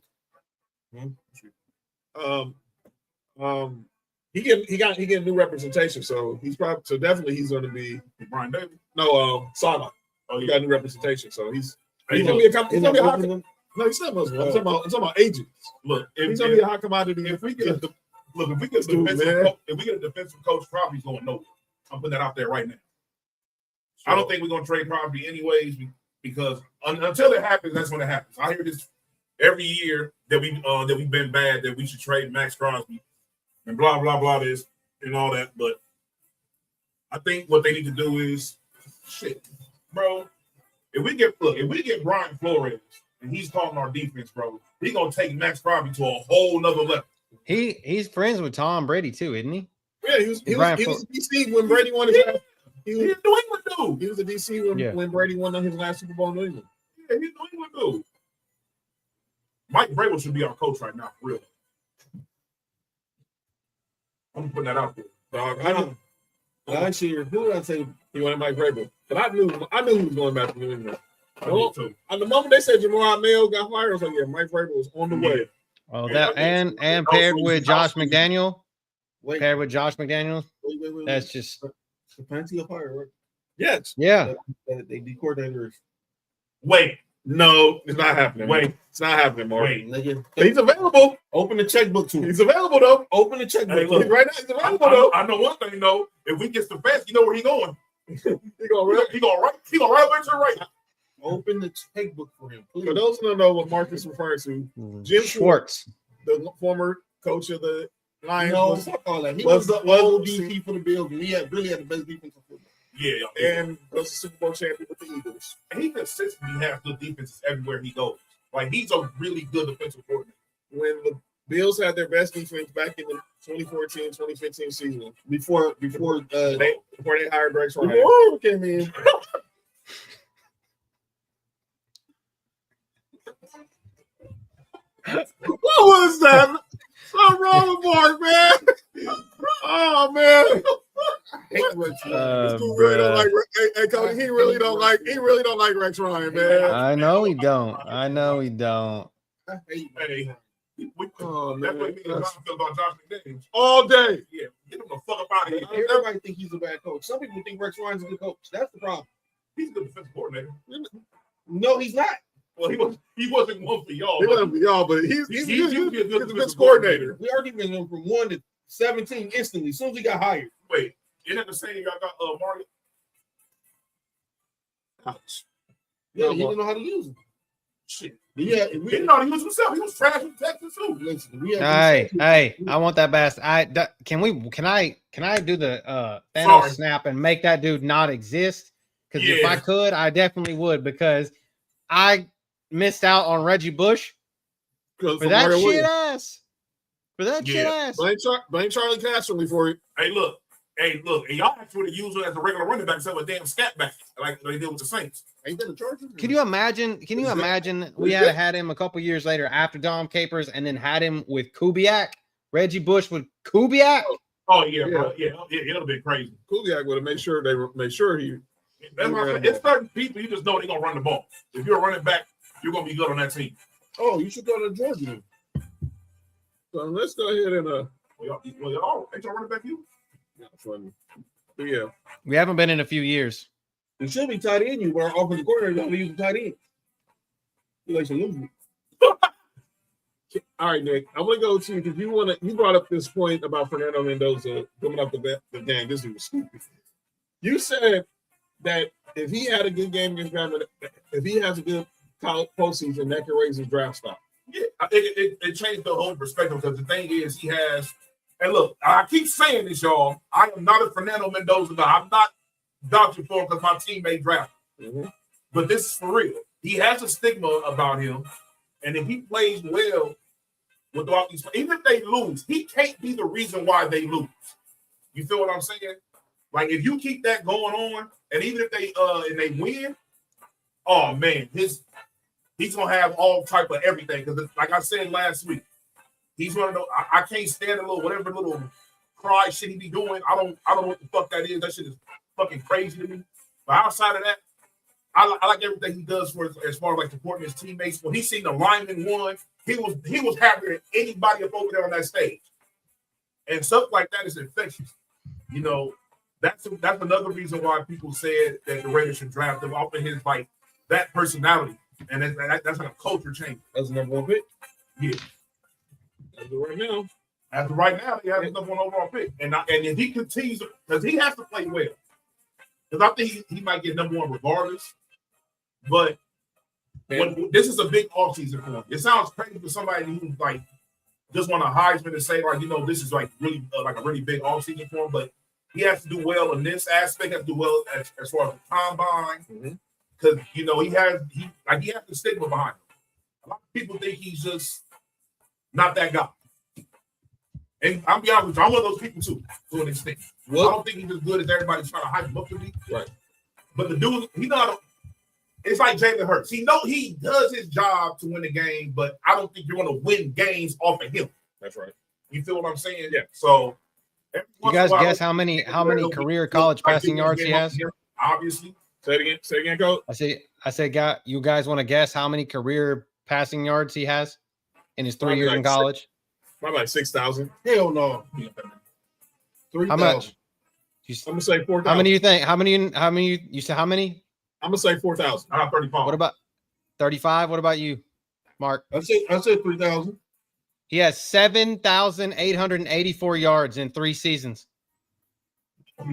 He got new representation, so he's definitely he's going to be Brian Davis. No, Saleh. Oh, he got new representation, so he's gonna be a high. No, he's not Muslim. I'm talking about agents. Look, he's gonna be a high commodity. If we get a defensive coach, Crosby's going nowhere. I'm putting that out there right now. I don't think we're gonna trade Crosby anyways because until it happens, that's when it happens. I hear this every year that we've been bad, that we should trade Max Crosby and blah blah blah this and all that. But I think what they need to do is shit, bro. If we get Brian Flores and he's calling our defense, bro, he's gonna take Max Crosby to a whole nother level. He's friends with Tom Brady too, isn't he? Yeah, he was DC when Brady won his last. He was a New England dude. He was a DC when Brady won his last Super Bowl in New England. Yeah, he's a New England dude. Mike Vrabel should be our coach right now, for real. I'm putting that out there. I know. Last year, who did I say he wanted Mike Vrabel? But I knew he was going back to New England. On the moment they said Jamar Mail got fired, I was like, yeah, Mike Vrabel was on the way. Oh, that and paired with Josh McDaniel. Paired with Josh McDaniels. Wait. That's just Stefanski a fire, right? Yes. Yeah. They coordinators. Wait. No, it's not happening. Wait. It's not happening, Mark. Wait. He's available. Open the checkbook to him. He's available, though. Open the checkbook. Hey, look, right now, he's available, though. I know one thing, though. If we get Stefanski, you know where he's going. He gonna right into the right. Open the checkbook for him. Please. For those who don't know what Mark is referring to, Jim Schwartz, the former coach of the Lions, fuck all that. He was the old DC for the Bills, and he really had the best defense of football. Yeah, and was a Super Bowl champion with the Eagles. And he consistently has good defenses everywhere he goes. Like, he's a really good defensive coordinator. When the Bills had their best defense back in the 2014-2015 season, before they hired Rex Ryan. Whoa, came in. What was that? What's wrong with Mark, man? Oh man. Really don't like Cody. He really don't like Rex Ryan, man. I know he don't. Hey, that's what me and John feel about Josh McDaniels. All day. Yeah, get him the fuck up out of here. Everybody think he's a bad coach. Some people think Rex Ryan's a good coach. That's the problem. He's a good defensive coordinator. No, he's not. Well, he wasn't one for y'all. He wasn't for y'all, but he's a good defensive coordinator. We already went him from 1 to 17 instantly as soon as he got hired. Wait, isn't that the same y'all got Mario? Ouch. Yeah, he didn't know how to use him. Shit. But yeah, he didn't know how to use himself. He was trash in Texas too. Listen, hey, I want that best. Can I do the Thanos snap and make that dude not exist? Because if I could, I definitely would, because I missed out on Reggie Bush for that shit ass. For that shit ass. Blame Charlie Casserly for it. Hey, look, and y'all actually use it as a regular running back instead of a damn scat back like they did with the Saints. Ain't that the Chargers? Can you imagine we had him a couple years later after Dom Capers and then had him with Kubiak? Reggie Bush with Kubiak? Oh yeah, bro. Yeah, it'll have been crazy. Kubiak would have made sure he. That's why I'm saying. It's certain people you just know they're gonna run the ball. If you're a running back, you're gonna be good on that team. Oh, you should go to Georgia. So let's go ahead and ain't y'all running back you? Yeah. We haven't been in a few years. It should be tight end. You were offensive coordinator. Don't use the tight end. You like to lose me. All right, Nick. I'm gonna go to because you brought up this point about Fernando Mendoza coming up the game. This was stupid. You said that if he had a good game against Bama, if he has a good postseason, that can raise his draft stock. Yeah, it changed the whole perspective because the thing is, he has. And look, I keep saying this, y'all. I am not a Fernando Mendoza guy. I'm not vouching for him because my teammate drafted. Mm-hmm. But this is for real. He has a stigma about him, and if he plays well with all these, even if they lose, he can't be the reason why they lose. You feel what I'm saying? Like if you keep that going on, and even if they win, oh man, he's gonna have all type of everything. Because like I said last week, he's one of those. I can't stand a whatever little cry shit he be doing. I don't know what the fuck that is. That shit is fucking crazy to me. But outside of that, I like everything he does as far as like supporting his teammates. When he seen the lineman won, he was happier than anybody up over there on that stage. And stuff like that is infectious. You know, that's another reason why people said that the Raiders should draft him off of his like that personality. And that's like a culture change. That's the number one pick. Yeah. As of right now. As of right now, he has the number one overall pick. And if he continues, because he has to play well. Because I think he might get number one regardless. But this is a big offseason for him. It sounds crazy for somebody who like just want a Heisman to say like, you know, this is like really like a really big offseason for him. But he has to do well in this aspect. Has to do well as far as the combine. Because you know he has the stigma behind him. A lot of people think he's just not that guy. And I'll be honest with you, I'm one of those people too, to an extent. I don't think he's as good as everybody's trying to hype him up to be. Right. But the dude, it's like Jalen Hurts. He does his job to win the game, but I don't think you're going to win games off of him. That's right. You feel what I'm saying? Yeah. So, you guys guess how many career college passing yards he has? Obviously. Say it again, Coach. I said, you guys want to guess how many career passing yards he has in his 3 years in college? Probably like 6,000. Hell no. 3,000. How much? I'm gonna say 4,000. How many do you think? How many? You said how many? I'm gonna say 4,000. 35. What about 35? What about you, Mark? I said 3,000. He has 7,884 yards in 3 seasons. I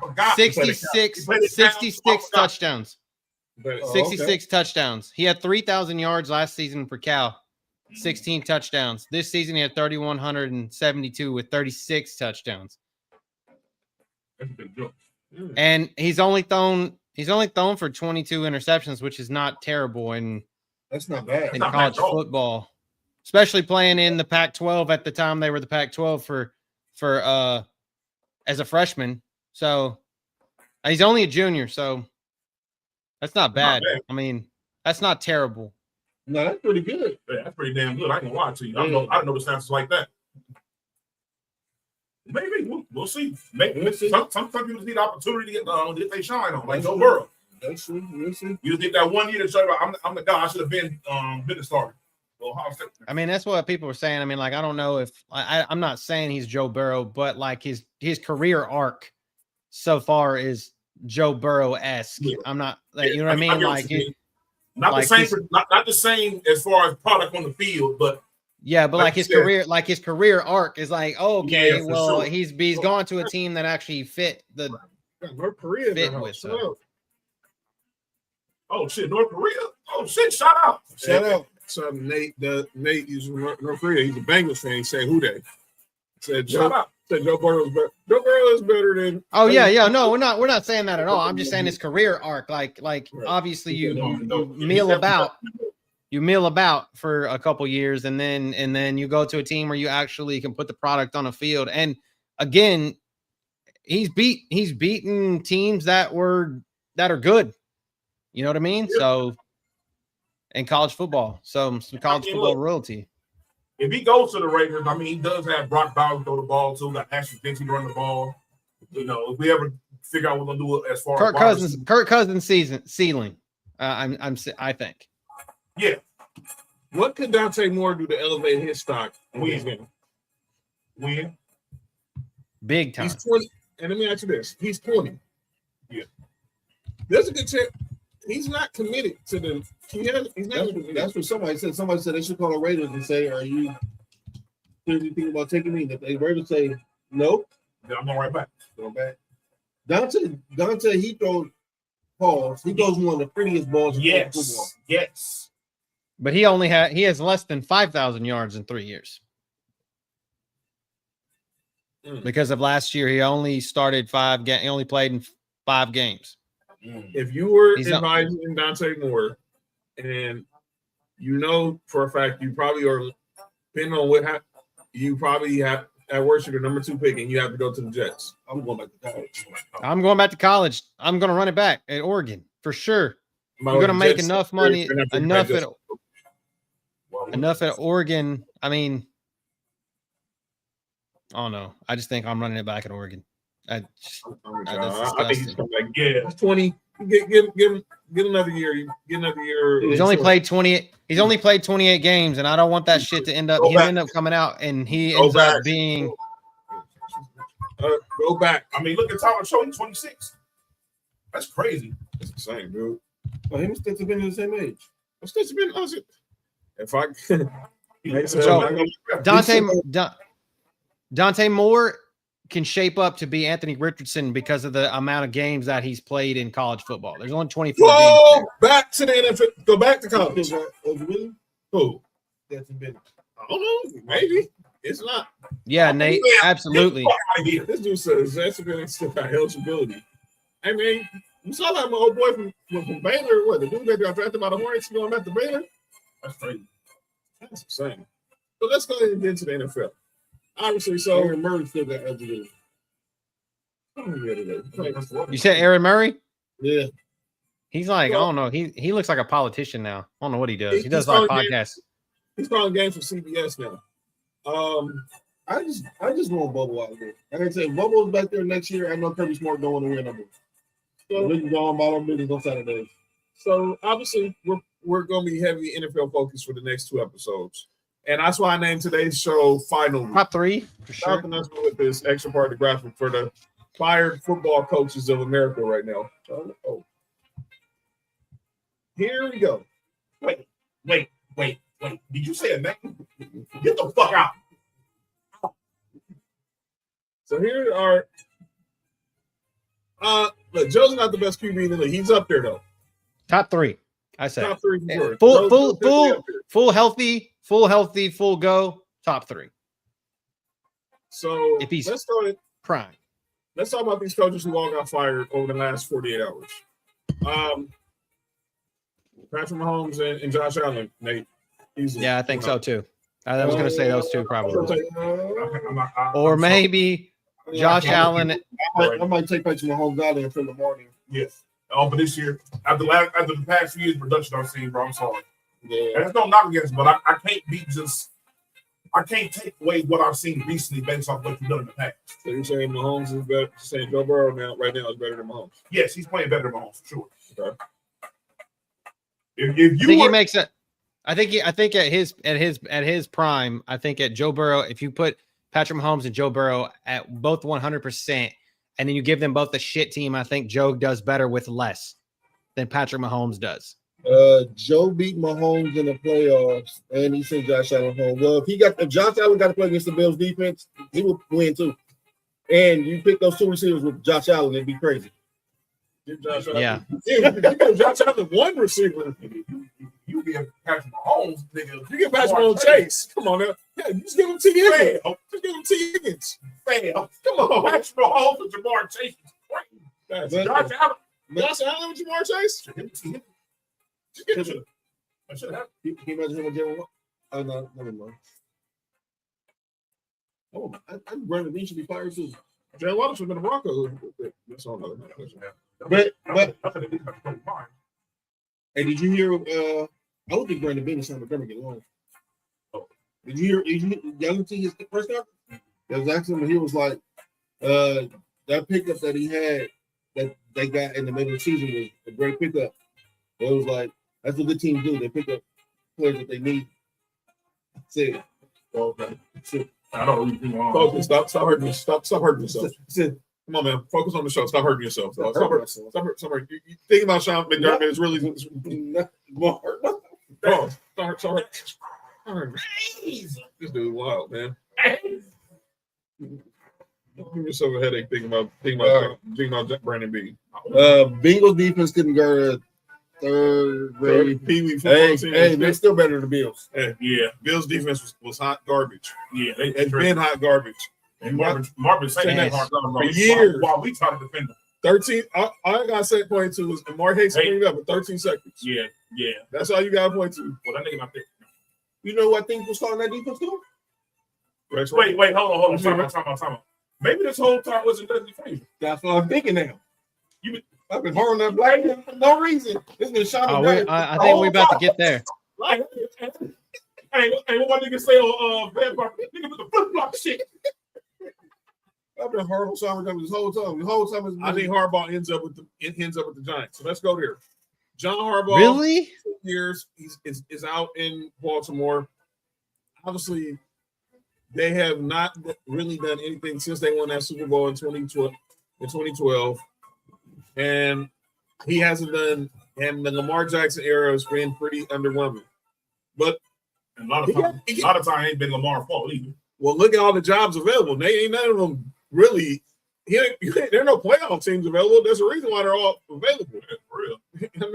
forgot. 66 touchdowns. 66 okay. touchdowns. He had 3,000 yards last season for Cal. 16 touchdowns. This season he had 3,172 with 36 touchdowns. That's a big deal. And he's only thrown for 22 interceptions, which is not terrible that's not bad in college football, especially playing in the Pac-12 at the time they were the Pac-12 for as a freshman. So he's only a junior, so that's not bad. I mean, that's not terrible. No, that's pretty good. Yeah, that's pretty damn good. I ain't gonna lie to you. I don't know the stats like that. Maybe we'll see. Maybe some people just need opportunity to get they shine on, like Joe Burrow. That's true. We'll see. You think that 1 year to show I'm the guy I should have been a starter. Well, I mean, that's what people were saying. I mean, like I don't know if I'm not saying he's Joe Burrow, but like his career arc so far is Joe Burrow-esque. Yeah. I'm not like, you know what I mean? Like not the same as far as product on the field, but yeah, but like his career arc is like, oh, okay, yeah, well, sure. he's gone to a team that actually fit the North Korea fit with. So. Oh shit, North Korea! Oh shit, shout out! So Nate is from North Korea. He's a Bengals fan. He said who they said Joe Burrow is better. Joe Burrow is better than. Oh yeah. No, we're not saying that at all. I'm just saying his career arc. Like right. Obviously you meal about for a couple years, and then you go to a team where you actually can put the product on a field. And again, he's beaten teams that are good. You know what I mean? Yeah. So in college football, some college football royalty. If he goes to the Raiders, I mean, he does have Brock Bowers throw the ball too. Got Ashton Dixie run the ball. You know, if we ever figure out what we're gonna do as far as Kirk Cousins ceiling, I think. Yeah. What could Dante Moore do to elevate his stock? Win. Big time. He's 20. And let me ask you this: he's 20. Yeah. There's a good chance. He's not committed to the. That's what somebody said. Somebody said they should call the Raiders and say, "Are you seriously thinking about taking me?" If the Raiders say no, then I'm going right back. Go back. Dante, he throws Pause. He goes one of the prettiest balls in football. Yes. But he has less than 5,000 yards in 3 years. Because of last year, he only started he only played in 5 games. If you were advising Dante Moore, and you know for a fact you probably are, depending on you probably have at worst you're the number 2 pick, and you have to go to the Jets. I'm going back to college. I'm going back to college. I'm going to run it back at Oregon for sure. You're going to make enough money, enough at Oregon. I mean, I don't know. I just think I'm running it back at Oregon. I think he's coming back. Yeah, he's 20. Get another year. Get another year. He's only played 28. He's only played 28 games, and I don't want that shit to end up. He'll end up coming out, and he ends up being. Go back. I mean, look at Tyler Show. He's 26. That's crazy. It's the same, dude. Well, him and Stetson been the same age. Stetson been. If I. Dante Moore can shape up to be Anthony Richardson because of the amount of games that he's played in college football. There's only 24 games. Back to the NFL. Go back to college. Who? Stetson Bennett. I don't know. Maybe. It's not. Yeah, Nate. Absolutely. This dude says Stetson Bennett still got eligibility. I mean, you saw that my old boy from Baylor. What, the dude that got drafted by the Hornets going back to Baylor? That's crazy. That's insane. So let's go ahead and get into the NFL. Obviously, so Aaron Murray still got eligibility. You said Aaron Murray? Yeah. He's like, I don't know. He looks like a politician now. I don't know what he does. He does like podcasts. He's calling games for CBS now. I just want Bubble out there. Like I said, Bubble's back there next year. I know Kirby Smart don't want to win number. So we can go on bottom business on Saturdays. So obviously we're gonna be heavy NFL focused for the next 2 episodes. And that's why I named today's show Final Top 3 for sure. With this extra part of the graphic for the fired football coaches of America right now. Here we go. Wait. Did you say a name? Get the fuck out. So here are look, Joe's not the best QB in the league. He's up there though. Top 3. I said top 3 for sure. Full healthy, full go, top 3. So if he's let's start it prime. Let's talk about these coaches who all got fired over the last 48 hours. Patrick Mahomes and Josh Allen, Nate. I think so too. I was going to say those two probably. Or maybe Josh Allen. I might take Patrick Mahomes out there for the morning. Yes. But this year, after the past few years production I've seen, bro, I'm sorry. Yeah. And it's no knock against, but I can't take away what I've seen recently based off what you've done in the past. So you're saying Mahomes is better? Saying Joe Burrow right now is better than Mahomes? Yes, he's playing better than Mahomes for sure. Okay. He makes it. I think at his prime, I think at Joe Burrow, if you put Patrick Mahomes and Joe Burrow at both 100%, and then you give them both a shit team, I think Joe does better with less than Patrick Mahomes does. Joe beat Mahomes in the playoffs, and he sent Josh Allen home. Well, if Josh Allen got to play against the Bills defense, he would win too. And you pick those 2 receivers with Josh Allen, it'd be crazy. Josh Allen. Josh Allen 1 receiver. You give Patrick Mahomes, nigga. You give Patrick Mahomes Chase. Come on now. Yeah, just give him T. Higgins. Just give him T. Higgins. Fail. Come on. Patrick Mahomes and Jamar Chase is great. Josh Allen. Josh Allen with Jamar Chase? I should have. He imagine him with Jerry. Oh, no, never mind. Oh, I'm Brandon Bean should be fired too. Jay Waddle should have been a Bronco. That's all another question. But hey, did you hear? I don't think Brandon Bean is trying to get along. Did you hear? Y'all see his first conference? It was actually he was like, that pickup that he had that they got in the middle of the season was a great pickup. It was like that's what good teams do. They pick up players that they need. Said, okay. I don't really focus. Stop hurting yourself. Stop hurting yourself. Come on, man. Focus on the show. Stop hurting yourself. Stop hurting. You think about Sean McDermott is really more hurt. Stop hurting. This dude wild, man. Give yourself a headache thinking about Brandon B. Bengals defense couldn't guard a third grade Pee Wee football team. Hey, they're still better than the Bills. Yeah, Bills defense was hot garbage. Yeah, it's been hot garbage. And Marvin saying that hard for years while we try to defend them. 13. All I got to say point to is Mark Hayes bringing up with 13 seconds. Yeah. That's all you got to point to. Well, that nigga not there. You know what I think was starting that defense too? Wait, hold on. Time out. Maybe this whole time wasn't Dudley Frazier. That's what I'm thinking now. I've been holding that black man for no reason. It's been shot. I think we're about to get there. Hey, what my nigga say on Vampire? Nigga with the flip flop shit. I've been hard on Simon this whole time. I think Harbaugh ends up with the Giants. So let's go there. John Harbaugh. Really? 2 years. Is out in Baltimore. Obviously, they have not really done anything since they won that Super Bowl in 2012. And he hasn't done, and the Lamar Jackson era has been pretty underwhelming. But a lot of time ain't been Lamar's fault either. Well, look at all the jobs available. They ain't none of them really. There are no playoff teams available. There's a reason why they're all available. For real. I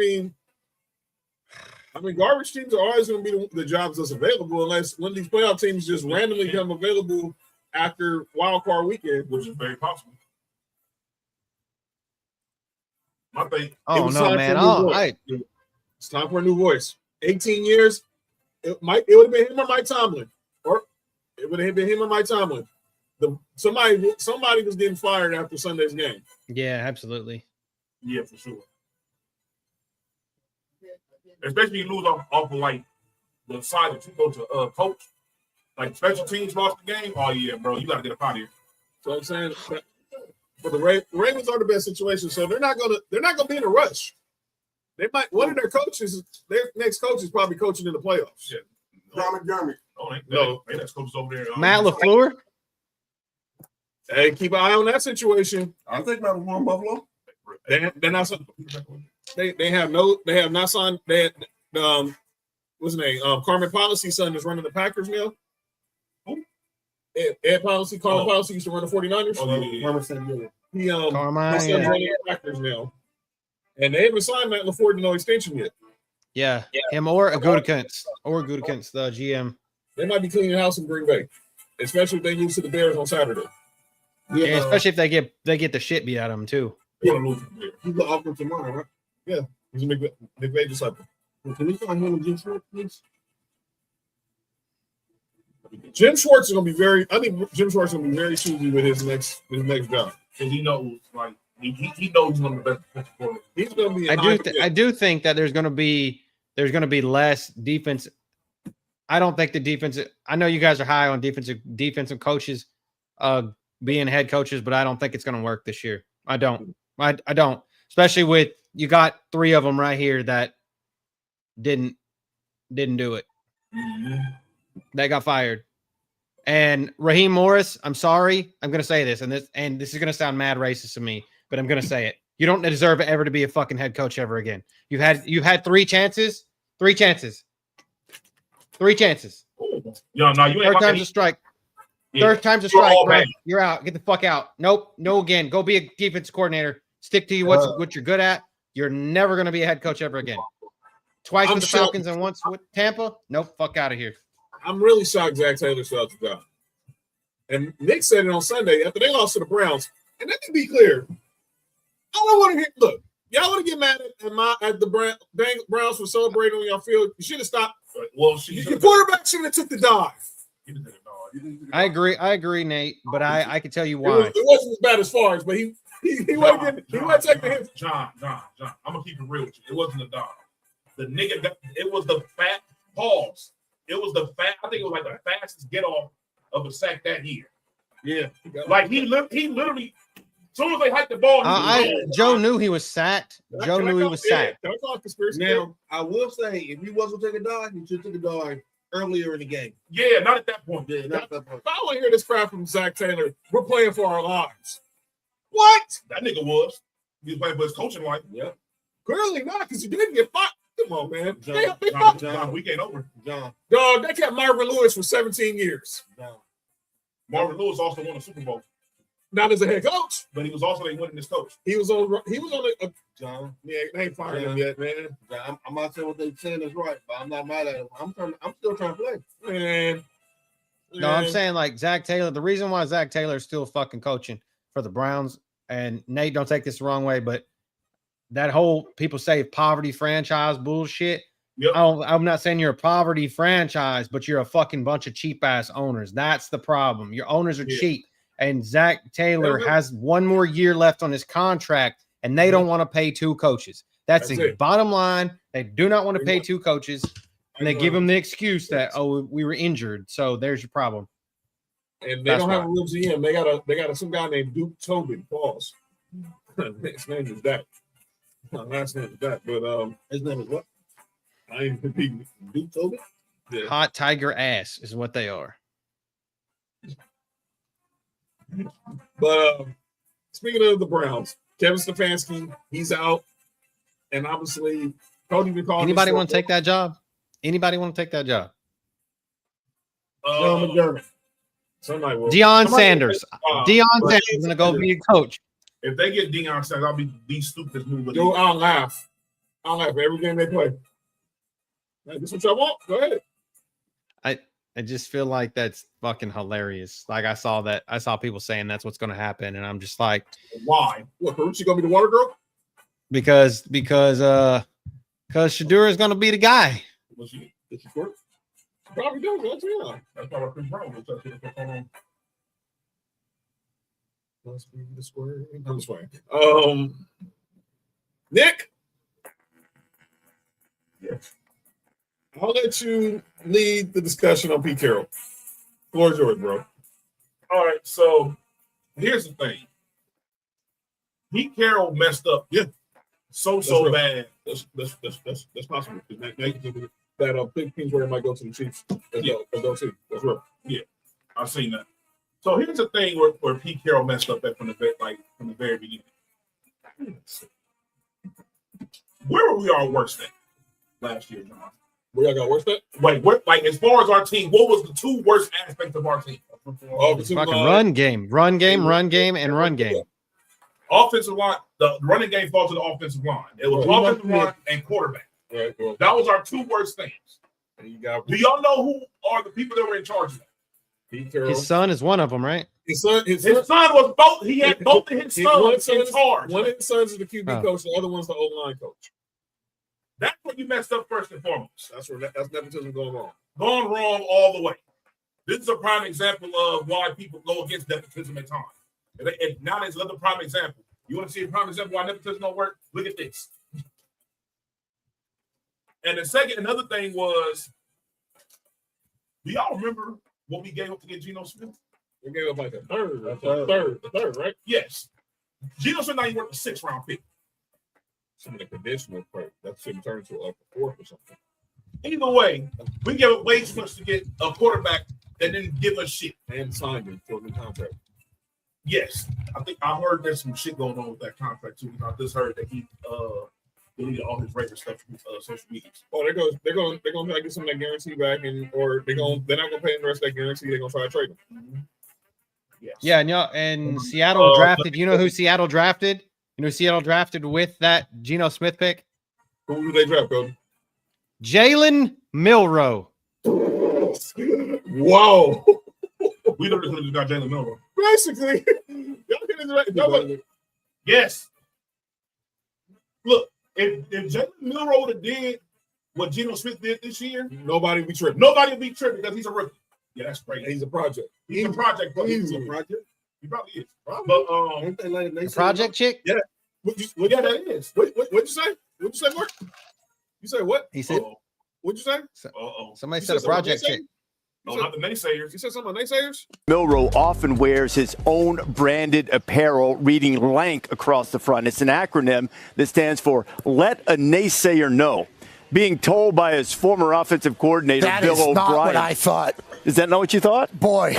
mean, garbage teams are always going to be the jobs that's available unless one of these playoff teams just randomly come available after wild card weekend, which is very possible. My thing. Oh no, man! It's time for a new voice. 18 years. It would have been him or Mike Tomlin, or it would have been him or Mike Tomlin. Somebody was getting fired after Sunday's game. Yeah, absolutely. Yeah, for sure. Especially you lose off of like the side that you go to coach, like special teams lost the game. Oh yeah, bro, you got to get up out of here. So I'm saying. But the Ravens are the best situation, so they're not gonna be in a rush. They might their next coach is probably coaching in the playoffs. Yeah. Jeremy. No, they next coach is over there. Matt LaFleur. Hey, keep an eye on that situation. I think Matt LaFleur in Buffalo. They're not. They have not signed. They had, what's his name? Carmen Policy's son is running the Packers now. Ed Policy, Carmen Policy used to run the 49ers. He running the Packers now. And they haven't signed Matt LaFleur to no extension yet. Yeah, him or Gutekunst, the GM. They might be cleaning house in Green Bay, especially if they lose to the Bears on Saturday. Yeah, especially if they get the shit beat out of them too. He's the offensive mind, right? Yeah, he's a McVay disciple. Can we find him and Jim Schwartz, please? Jim Schwartz is going to be very. I think Jim Schwartz is going to be very choosy with his next job because he knows, like he knows one of the best players. He's going to be. I do think that there's going to be less defense. I don't think the defense. I know you guys are high on defensive coaches, being head coaches, but I don't think it's going to work this year. I don't. I don't. Especially with you got 3 of them right here that didn't do it. Mm-hmm. They got fired. And Raheem Morris, I'm sorry. I'm going to say this, and this is going to sound mad racist to me, but I'm going to say it. You don't deserve ever to be a fucking head coach ever again. You've had 3 chances. 3 chances. 3 chances. Yo, no, you ain't. Third time's a strike. Yeah. Third time's a strike, bro. You're out. Get the fuck out. Nope. No again. Go be a defense coordinator. Stick to what you're good at. You're never going to be a head coach ever again. Twice with the Falcons and once with Tampa. Nope. Fuck out of here. I'm really shocked Zach Taylor still out the job. And Nick said it on Sunday after they lost to the Browns. And let me be clear. I don't want to hear. Look, y'all want to get mad at the Browns for celebrating on your field. You should have stopped. Well, your quarterback should have took the dive. I agree, Nate. But I can tell you why. It wasn't as bad as far as, but he wasn't taking the hit. John, I'm gonna keep it real with you. It wasn't a dog. The nigga, it was the fat pause. It was the fat. I think it was like the fastest get off of a sack that year. Yeah, like he literally. As soon as they hiked the ball, Joe knew he was sacked. Joe knew he was sacked. Don't call conspiracy. Now, I will say, if he wasn't taking a dive, he should have took a dive earlier in the game. Yeah, not at that point. Yeah, not at that point. I want to hear this crap from Zach Taylor. We're playing for our lives. What? That nigga was. He was playing for his coaching life. Yeah. Clearly not, because he didn't get fucked. Come on, man. John, week ain't over. John. Dog, they kept Marvin Lewis for 17 years. John. Marvin Lewis also won a Super Bowl. Not as a head coach, but he was also a winningest coach. He was on a John. Yeah, they ain't fired him yet, man. I'm not saying what they're saying is right, but I'm not mad at him. I'm still trying to play, man. No, I'm saying like Zach Taylor. The reason why Zach Taylor is still fucking coaching for the Browns, and Nate, don't take this the wrong way, but that whole people say poverty franchise bullshit. Yep. I'm not saying you're a poverty franchise, but you're a fucking bunch of cheap ass owners. That's the problem. Your owners are cheap. And Zach Taylor has one more year left on his contract, and they don't want to pay two coaches. That's the bottom line. They do not want to pay two coaches, and they give him the excuse that, oh, we were injured. So there's your problem. And they don't have a real GM. They got some guy named Duke Tobin. Pause. His name is that. My last name is that. But his name is what? I ain't competing. Duke Tobin? Yeah. Hot tiger ass is what they are. But speaking of the Browns, Kevin Stefanski, he's out, and obviously Cody been calling. Anybody want to take that job? Anybody want to take that job? John McDermott. Somebody will. Deion Sanders. Deion Sanders is going to go be a coach. If they get Deion Sanders, I'll be stupid move. Yo, I'll laugh. I'll laugh every game they play. Hey, this what y'all want? Go ahead. I just feel like that's fucking hilarious. Like I saw people saying that's what's going to happen, and I'm just like, why? What? Ferrucci gonna be the water girl? Because Shadura is going to be the guy. Was she? Did she squirt? Probably does. That's yeah. That's why Chris Brown was Must be the square. I'm just playing. Nick. Yes. I'll let you lead the discussion on Pete Carroll. Floor is yours, bro. All right, so here's the thing. Pete Carroll messed up. Yeah. So bad. That's possible. That big piece where it might go to the Chiefs. That's real. Yeah, I've seen that. So here's the thing where Pete Carroll messed up at from the very beginning. Where were we all worse than last year, John? Where y'all got worse at? Wait, what? Like as far as our team, what was the two worst aspects of our team? Fucking run game, and run game. Offensive line, the running game falls to the offensive line. It was offensive line and quarterback. Right. Well, that was our two worst things. Do y'all know who are the people that were in charge of that? Pete Carroll. His son is one of them, right? His son was both. He had both of his sons in charge. One of his sons is the QB coach. The other one's the O-line coach. That's what you messed up first and foremost. That's nepotism going wrong. Going wrong all the way. This is a prime example of why people go against nepotism at times. And now there's another prime example. You want to see a prime example why nepotism don't work? Look at this. And another thing was, do y'all remember what we gave up to get Geno Smith? We gave up like a third, right? Yes. Geno Smith not even worth a 6th round pick. Some of the conditional part that should turn to a 4th or something. Either way, we gave up way too much to get a quarterback that didn't give us shit. And signed him for a new contract. Yes. I think I heard there's some shit going on with that contract too. I just heard that he deleted all his regular stuff from social media. Oh, they're gonna try to get some of that guarantee back, or they're not gonna pay him the rest of that guarantee. They're gonna try to trade him. Mm-hmm. Yes. Yeah, and Seattle drafted. You know who Seattle drafted? You know who Seattle drafted with that Geno Smith pick? Who did they draft, Cody? Jalen Milroe. Whoa. We know who just got Jalen Milroe. Basically. Yes. Look, if Jalen Milroe would have did what Geno Smith did this year, nobody would be tripping. Nobody would be tripping because he's a rookie. Yeah, that's crazy. He's a project. He's a project. He's a project. He probably is. Probably. But project chick? Yeah. Yeah, that is. What'd you say? What'd you say, Mark? You said what? He said. What'd you say? Somebody said a project chick. No, not the naysayers. You said something about naysayers? Milroe often wears his own branded apparel reading LANK across the front. It's an acronym that stands for Let a Naysayer Know. Being told by his former offensive coordinator, Bill O'Brien. That's not what I thought. Is that not what you thought? Boy,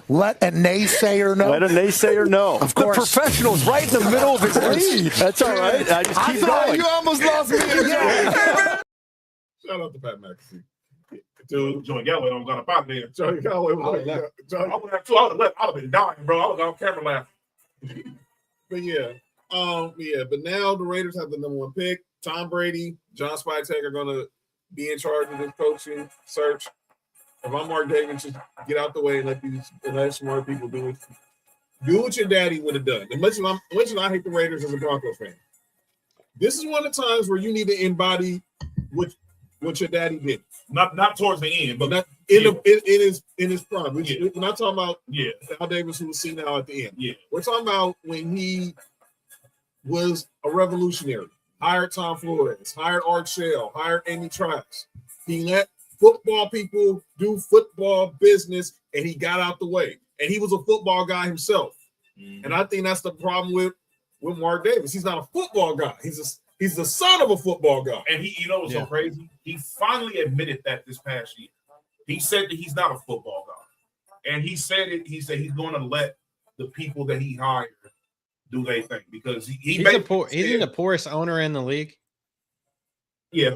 let a naysayer know. Let a naysayer know. Of course. The professional's right in the middle of his lead. That's all right. I just keep going. You almost lost me again. Shout out to Pat McAfee. Dude, Joey Galloway don't got up out there. Joey Galloway was I would have been dying, bro. I was on camera laughing. But yeah. But now the Raiders have the number 1 pick. Tom Brady, John Spivak are gonna be in charge of this coaching search. If I'm Mark Davis, just get out the way and let smart people do it. Do what your daddy would have done. As much as I hate the Raiders as a Broncos fan, this is one of the times where you need to embody what your daddy did. Not towards the end, but not in his prime. We're not talking about Al Davis, who was seen now at the end. Yeah, we're talking about when he was a revolutionary. Hired Tom Flores, hired Art Shell, hired Amy Trask. He let football people do football business, and he got out the way. And he was a football guy himself. Mm-hmm. And I think that's the problem with Mark Davis. He's not a football guy. He's the son of a football guy. And he, what's so crazy? He finally admitted that this past year. He said that he's not a football guy. And he said he's going to let the people that he hired do their thing because he's the poorest owner in the league. Yeah.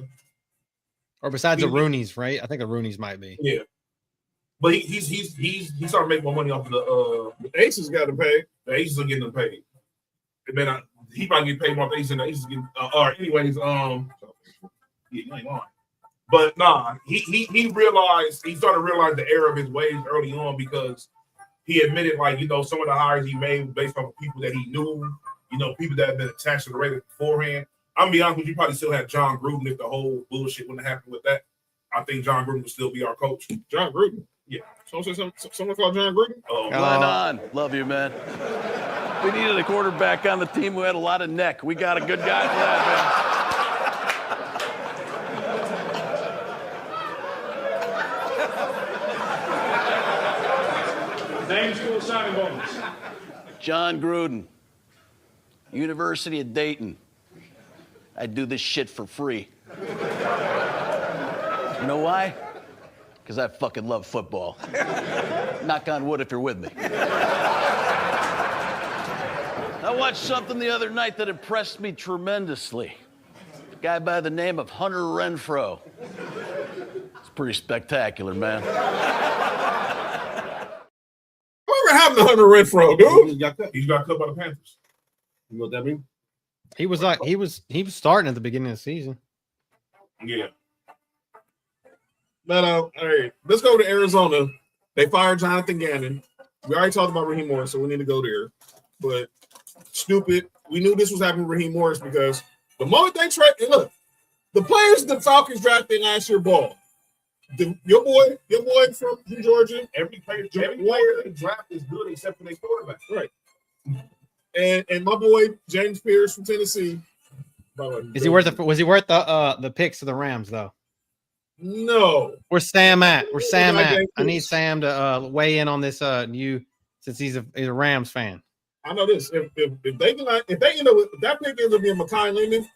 Or besides the Rooneys, right? I think the Rooneys might be. Yeah. But he's starting to make more money off of the Aces got him paid. The Aces are getting them paid. And then he probably get paid more than the Aces getting anyways, yeah, you ain't lying. But nah, he started to realize the error of his ways early on because he admitted, some of the hires he made based on people that he knew, people that had been attached to the Raiders beforehand. I'm gonna be honest with you, probably still had John Gruden if the whole bullshit wouldn't have happened with that. I think John Gruden would still be our coach. John Gruden? Yeah. Someone called John Gruden? Glenn on. Love you, man. We needed a quarterback on the team who had a lot of neck. We got a good guy for that, man. Name, school, signing bonus. John Gruden, University of Dayton. I do this shit for free. You know why? Because I fucking love football. Knock on wood if you're with me. I watched something the other night that impressed me tremendously. A guy by the name of Hunter Renfrow. It's pretty spectacular, man. Whatever happened to Hunter Renfrow, dude? He got cut by the Panthers. You know what that means? He was starting at the beginning of the season. Yeah. But all right, let's go to Arizona. They fired Jonathan Gannon. We already talked about Raheem Morris, so we need to go there. But stupid. We knew this was happening with Raheem Morris because the moment they trade, look, the players the Falcons drafted last year ball. Your boy from Georgia. Every player they draft is good except for their quarterback. Right. And my boy James Pierce from Tennessee. Was he worth the picks of the Rams though? No. Where's Sam at? I need Sam to weigh in on this since he's a Rams fan. I know this. If they end up if that pick ends up being Mekhi Lemon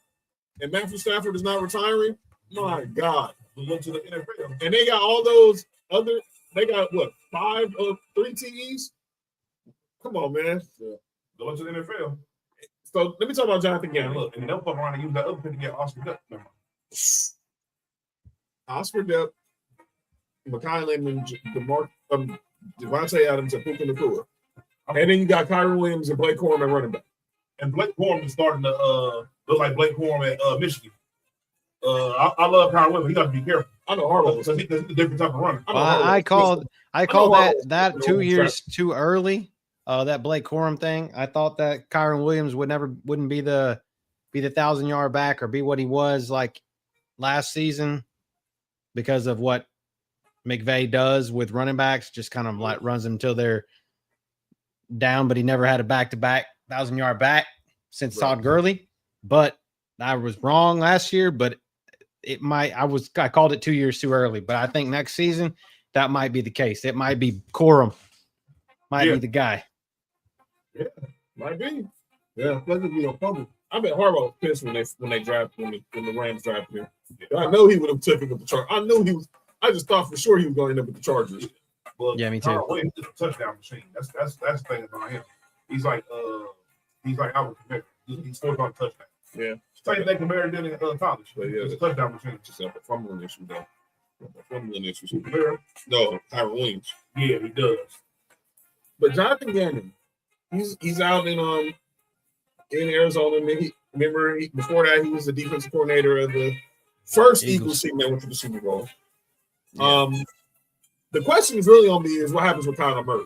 and Matthew Stafford is not retiring, my God. Look to the NFL. And they got all those they got 3 TEs? Come on, man. Yeah. Go to the NFL. So let me talk about Jonathan Gannon. Look, and they'll fuck around and use that other pick to get Oscar Duck. Oscar Duck, Mekhi Lemon, Devontae Adams, and Puka Nacua. And then you got Kyron Williams and Blake Corum at running back. And Blake Corum is starting to look like Blake Corum at Michigan. I love Kyron Williams. He got to be careful. I know Harbaugh because he's a different type of runner. I called that 2 years too early. That Blake Corum thing. I thought that Kyron Williams wouldn't be the 1,000-yard back or be what he was like last season because of what McVay does with running backs, just kind of like runs them until they're down, but he never had a back-to-back 1,000-yard back since Todd Gurley. But I was wrong last year, but I called it 2 years too early, but I think next season that might be the case. It might be Corum. Might be the guy. Yeah, might be. Yeah, let it be on public. I bet Harbaugh was pissed when the Rams drafted him. I know he would have took it with the Chargers. I just thought for sure he was going to end up with the Chargers. Well, yeah, me too. Williams is a touchdown machine. That's the thing about him. He's like Albert Kamara. He scores on touchdown. Yeah. Same thing Kamara did in college. But yeah, it's a touchdown machine. Just a fumbling issue though. Fumbling issues. Kamara? No, Kyron Williams. Yeah, he does. But Jonathan Gannon, He's out in Arizona. And before that he was the defensive coordinator of the first Eagles team that went to the Super Bowl. Yeah. The question is really on me is what happens with Kyler Murray.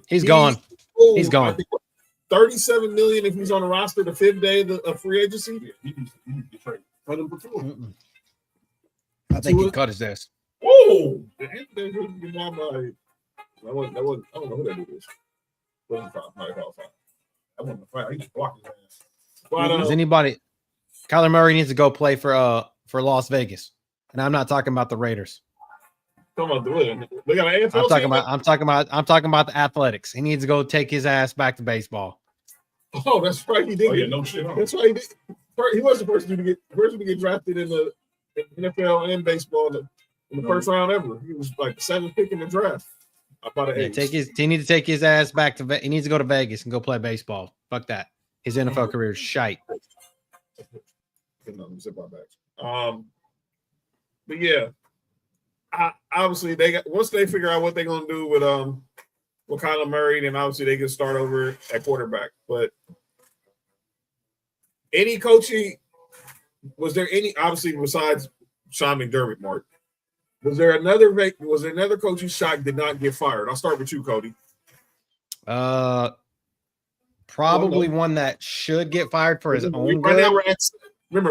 He's gone. He's gone. $37 million if he's on the roster the 5th day of free agency. He needs to get traded. I think he cut his ass. Whoa! I don't know who that is. I want to fight. He just blocked his ass. Does anybody? Kyler Murray needs to go play for Las Vegas, and I'm not talking about the Raiders. They got an AFL I'm talking about the Athletics. He needs to go take his ass back to baseball. Oh, that's right. He did. Oh, yeah, no shit. That's right. He did. He was the first to get drafted in the NFL and baseball in the first round ever. He was like the 7th pick in the draft. He needs to take his ass back to. He needs to go to Vegas and go play baseball. Fuck that. His NFL career is shite. But yeah, obviously once they figure out what they're gonna do with Kyler Murray, then obviously they can start over at quarterback. But any coaching, was there any obviously besides Sean McDermott, Mark? Was there another coach whose shot did not get fired? I'll start with you, Cody. Probably one that should get fired for his own right good. Now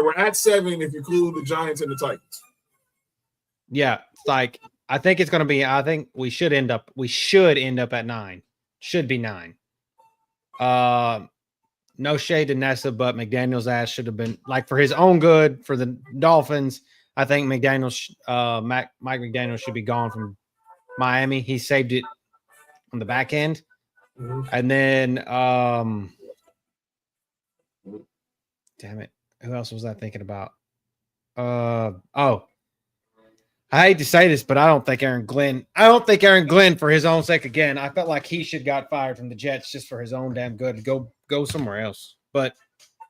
we're at 7 if you include the Giants and the Titans. Yeah, like I think it's going to be. I think we should end up at 9. Should be 9. No shade to Nessa, but McDaniel's ass should have been like for his own good for the Dolphins. I think Mike McDaniel should be gone from Miami. He saved it on the back end. Mm-hmm. And then, damn it. Who else was I thinking about? I hate to say this, but I don't think Aaron Glenn for his own sake again. I felt like he should got fired from the Jets just for his own damn good. Go somewhere else. But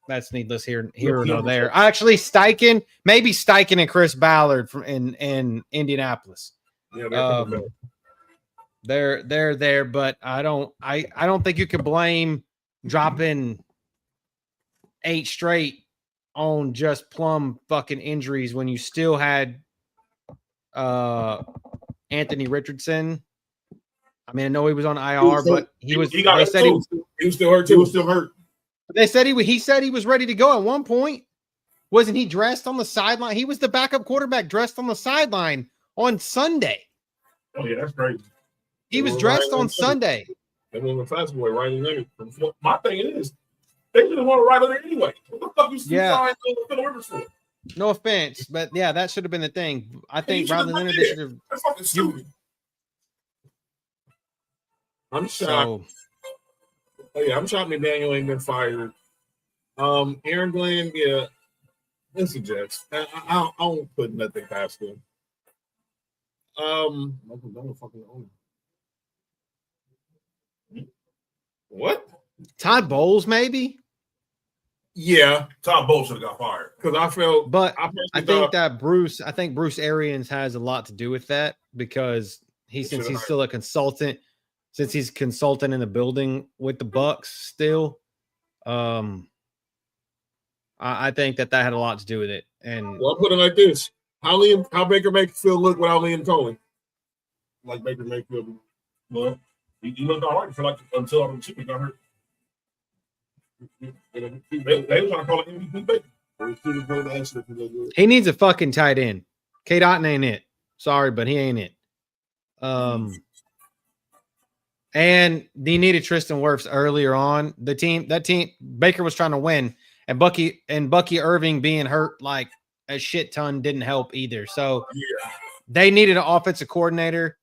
that's needless here or no there. Actually, Steichen and Chris Ballard from in Indianapolis. Yeah, they're there, but I don't think you can blame dropping 8 straight on just plum fucking injuries when you still had Anthony Richardson. I mean, I know he was on IR, but he was still hurt too. He was still hurt. They said he said he was ready to go at one point. Wasn't he dressed on the sideline? He was the backup quarterback dressed on the sideline on Sunday. Oh yeah, that's crazy. He was dressed on Sunday. That was a fast boy, Ryan Leonard. My thing is, they didn't want to ride on it anyway. What the fuck you signed Phil Rivers for? No offense, but yeah, that should have been the thing. I think Ryan Leonard should have. That's fucking stupid. I'm shocked. I'm shocked McDaniel ain't been fired. Aaron Glenn, yeah, it's the Jets. I won't put nothing past him. What? Todd Bowles, maybe? Yeah. Todd Bowles should have got fired. Because I felt I think Bruce Arians has a lot to do with that because he's still a consultant. Since he's consulting in the building with the Bucks still, I think that had a lot to do with it. And I'll put it like this: how Baker Mayfield look without Liam Cohen? Like Baker Mayfield. Well, he looked all right until the chicken got hurt. They were trying to call it MVP Baker. He needs a fucking tight end. K. Dotton ain't it. Sorry, but he ain't it. And they needed Tristan Wirfs earlier on. That team, Baker was trying to win, and Bucky Irving being hurt like a shit ton didn't help either. So they needed an offensive coordinator.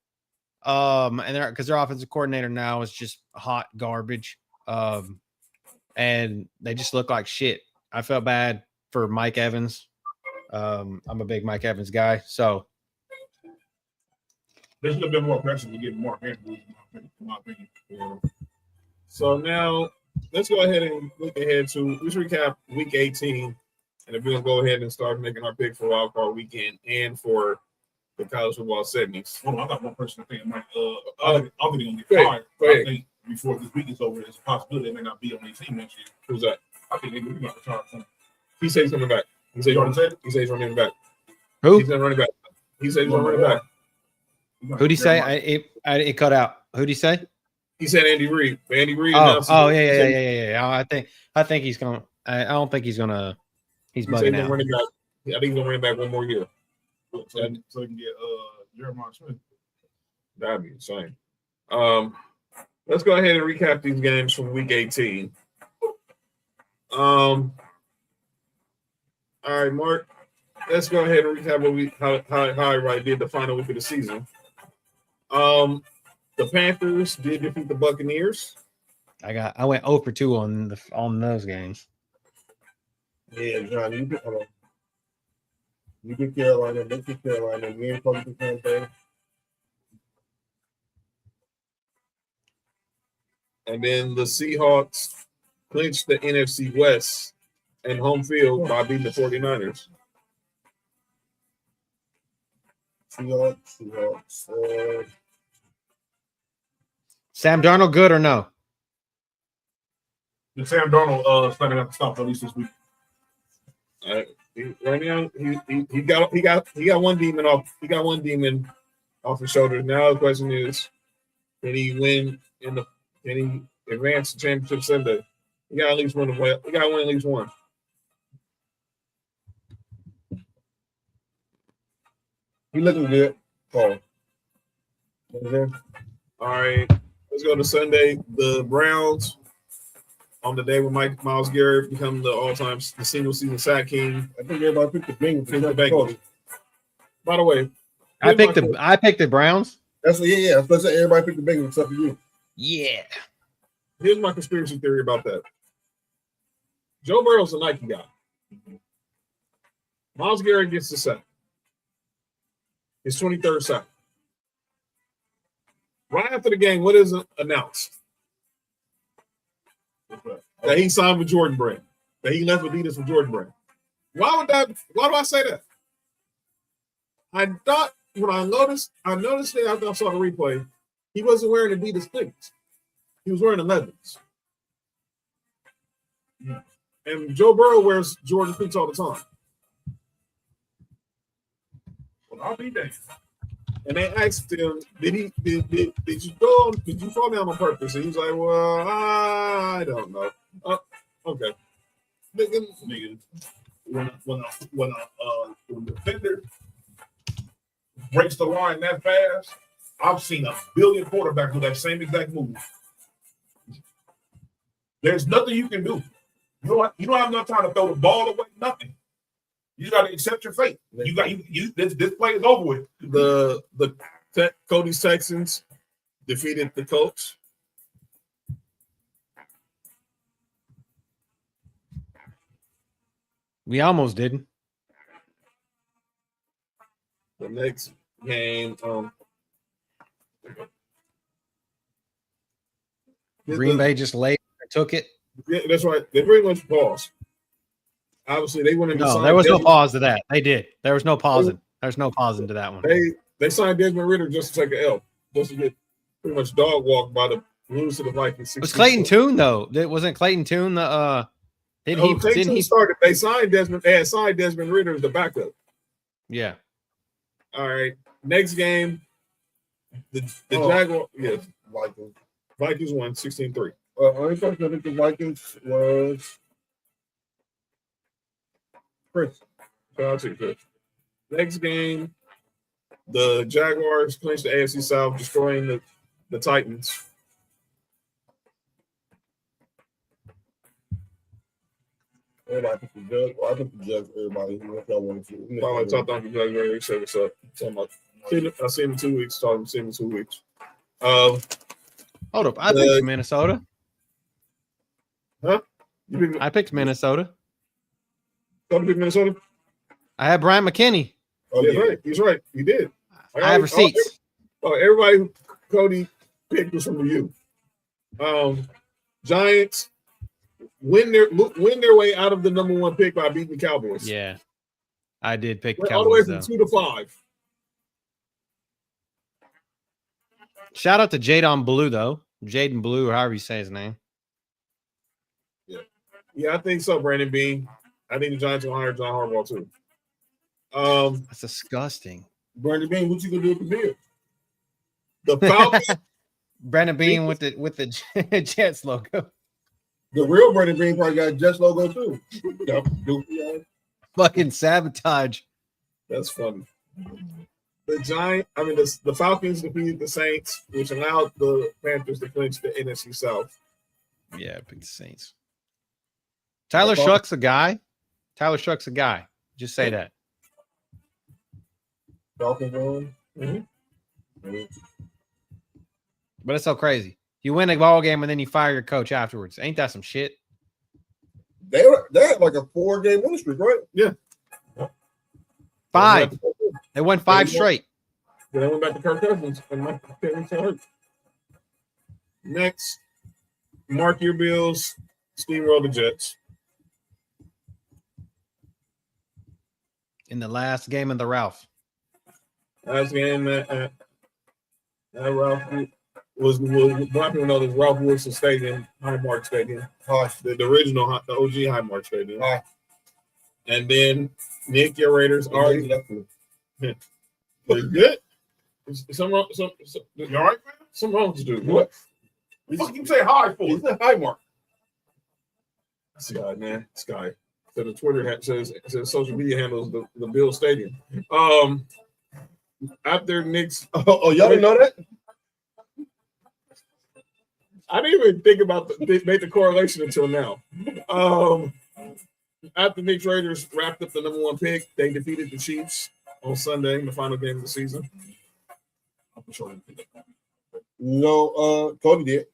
And because their offensive coordinator now is just hot garbage. And they just look like shit. I felt bad for Mike Evans. I'm a big Mike Evans guy, so. There should have been more pressure to get Mark Andrews, in my opinion. Yeah. So now let's go ahead and look ahead to let's recap week 18. And if we're gonna go ahead and start making our pick for wild card weekend and for the college football semis. Hold on, I got one person I think might I think he's gonna get fired. before this week is over, there's a possibility they may not be on their team next year. Who's that? I think they will be retire from. He said he's coming back. He said he's running back. Who? He's running back. He said he's running back. Who'd he say? It cut out. Who'd he say? He said Andy Reid. Andy Reid. Yeah. I think he's gonna. I don't think he's gonna. He's bugging out. Running back. I think he's gonna run back one more year. So he can get Jeremiah Smith. That'd be insane. Let's go ahead and recap these games from Week 18. All right, Mark. Let's go ahead and recap how everybody did the final week of the season. The Panthers did defeat the Buccaneers. I went 0 for 2 on those games. Yeah, John, you get Carolina, they get Carolina, me and Kobe the same thing. And then the Seahawks clinched the NFC West and home field by beating the 49ers. Seahawks. Sam Darnold good or no? The Sam Darnold starting at the stop at least this week. Right now, he got one demon off. He got one demon off his shoulders. Now the question is, can he win can he advance the championship Sunday? He got at least one. He got to win at least one. He looking good. Paul. All right, let's go to Sunday. The Browns on the day when Myles Garrett become the single season sack king. I think everybody picked the Bengals. By the way, I picked the Browns. That's what, yeah. That's what everybody picked the Bengals except for you. Yeah. Here's my conspiracy theory about that. Joe Burrow's a Nike guy. Myles Garrett gets the sack. His 23rd sack. Right after the game, what is announced? That he signed with Jordan Brand. That he left Adidas with Jordan Brand. Why do I say that? I thought when I noticed it after I saw the replay, he wasn't wearing Adidas cleats. He was wearing 11s. Yeah. And Joe Burrow wears Jordan cleats all the time. Well, I'll be there. And they asked him, did you fall down on purpose? And he's like, well, I don't know. Okay. Nigga, when the defender breaks the line that fast, I've seen a billion quarterbacks do that same exact move. There's nothing you can do. You don't have enough time to throw the ball away. Nothing. You got to accept your fate. This play is over with. The Cody's Texans defeated the Colts. We almost didn't. The next game, Green Bay just laid and took it. Yeah, that's right. They pretty much paused. Obviously, they went into there was no pause to that. They did. There was no pausing. There's no pausing to that one. They signed Desmond Ridder just to take an L, just to get pretty much dog walked by the lose to the Vikings. Was Clayton Tune though? Wasn't Clayton Tune the? Didn't he started? They signed Desmond. They had signed Desmond Ridder as the backup. Yeah. All right. Next game, the Jaguars. Yes, Vikings won 16-3. Only person I think the Vikings was Chris. Shout out to you, Chris. Next game, the Jaguars clinched the AFC South, destroying the Titans. Everybody picked the Judge. I picked the Judge. Everybody who y'all want to. I talked on the Judge. He said what's up. I see him in 2 weeks. Talking. See him in 2 weeks. Hold up. I picked Minnesota. Huh? I picked Minnesota. Go to pick Minnesota? I had Brian McKinney. Oh, yeah, right. He's right. He did. I have receipts. Everybody who Cody picked was from you. Giants win their way out of the number 1 pick by beating the Cowboys. Yeah, I did pick the all the way Cowboys. from 2 to 5. Shout out to Jadon Blue though. Jaden Blue, or however you say his name. Yeah, I think so, Brandon Bean. I think the Giants will hire John Harbaugh too. That's disgusting. Brandon Bean, what you gonna do with the Bears? The Falcons. Brandon Bean with the Jets logo. The real Brandon Bean probably got Jets logo too. Fucking sabotage. That's funny. The Falcons defeated the Saints, which allowed the Panthers to clinch the NFC South. Yeah, pick the Saints. Tyler Shuck's a guy. Just say that. Falcons on. Mm-hmm. But it's so crazy. You win a ball game and then you fire your coach afterwards. Ain't that some shit? They had like a 4-game winning streak, right? Yeah. 5. They won 5 straight. Then they went back to Kirk Cousins and Mike Cousins hurt. Next, mark your bills. Steamroll the Jets. In the last game of the Ralph. Last game that Ralph was black people know this Ralph Wilson Stadium, Highmark Stadium. The original, the OG Highmark Stadium. And then Nick, your Raiders are good. Some wrong, you all right, man? Some wrong to do. What? Fuck you say hi for? It's a Highmark. This guy, man. This guy. So the Twitter says social media handles the Bill Stadium. After Knicks. Oh, y'all didn't know that? I didn't even think about make the correlation until now. After Knicks Raiders wrapped up the number 1 pick, they defeated the Chiefs on Sunday in the final game of the season. No, Cody did.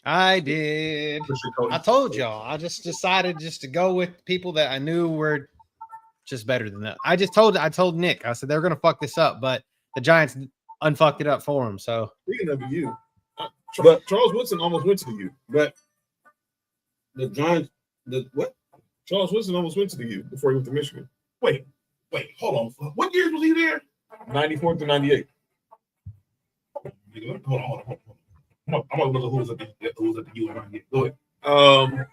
I did. I told y'all. I just decided just to go with people that I knew were just better than that. I told Nick. I said they're gonna fuck this up, but the Giants unfucked it up for him. So speaking of you, but Charles Woodson almost went to the U. But the Giants, Charles Woodson almost went to the U before he went to Michigan. Wait, hold on. What years was he there? 94 to 98. Hold on. I'm gonna look at who's at the U around here. Go ahead.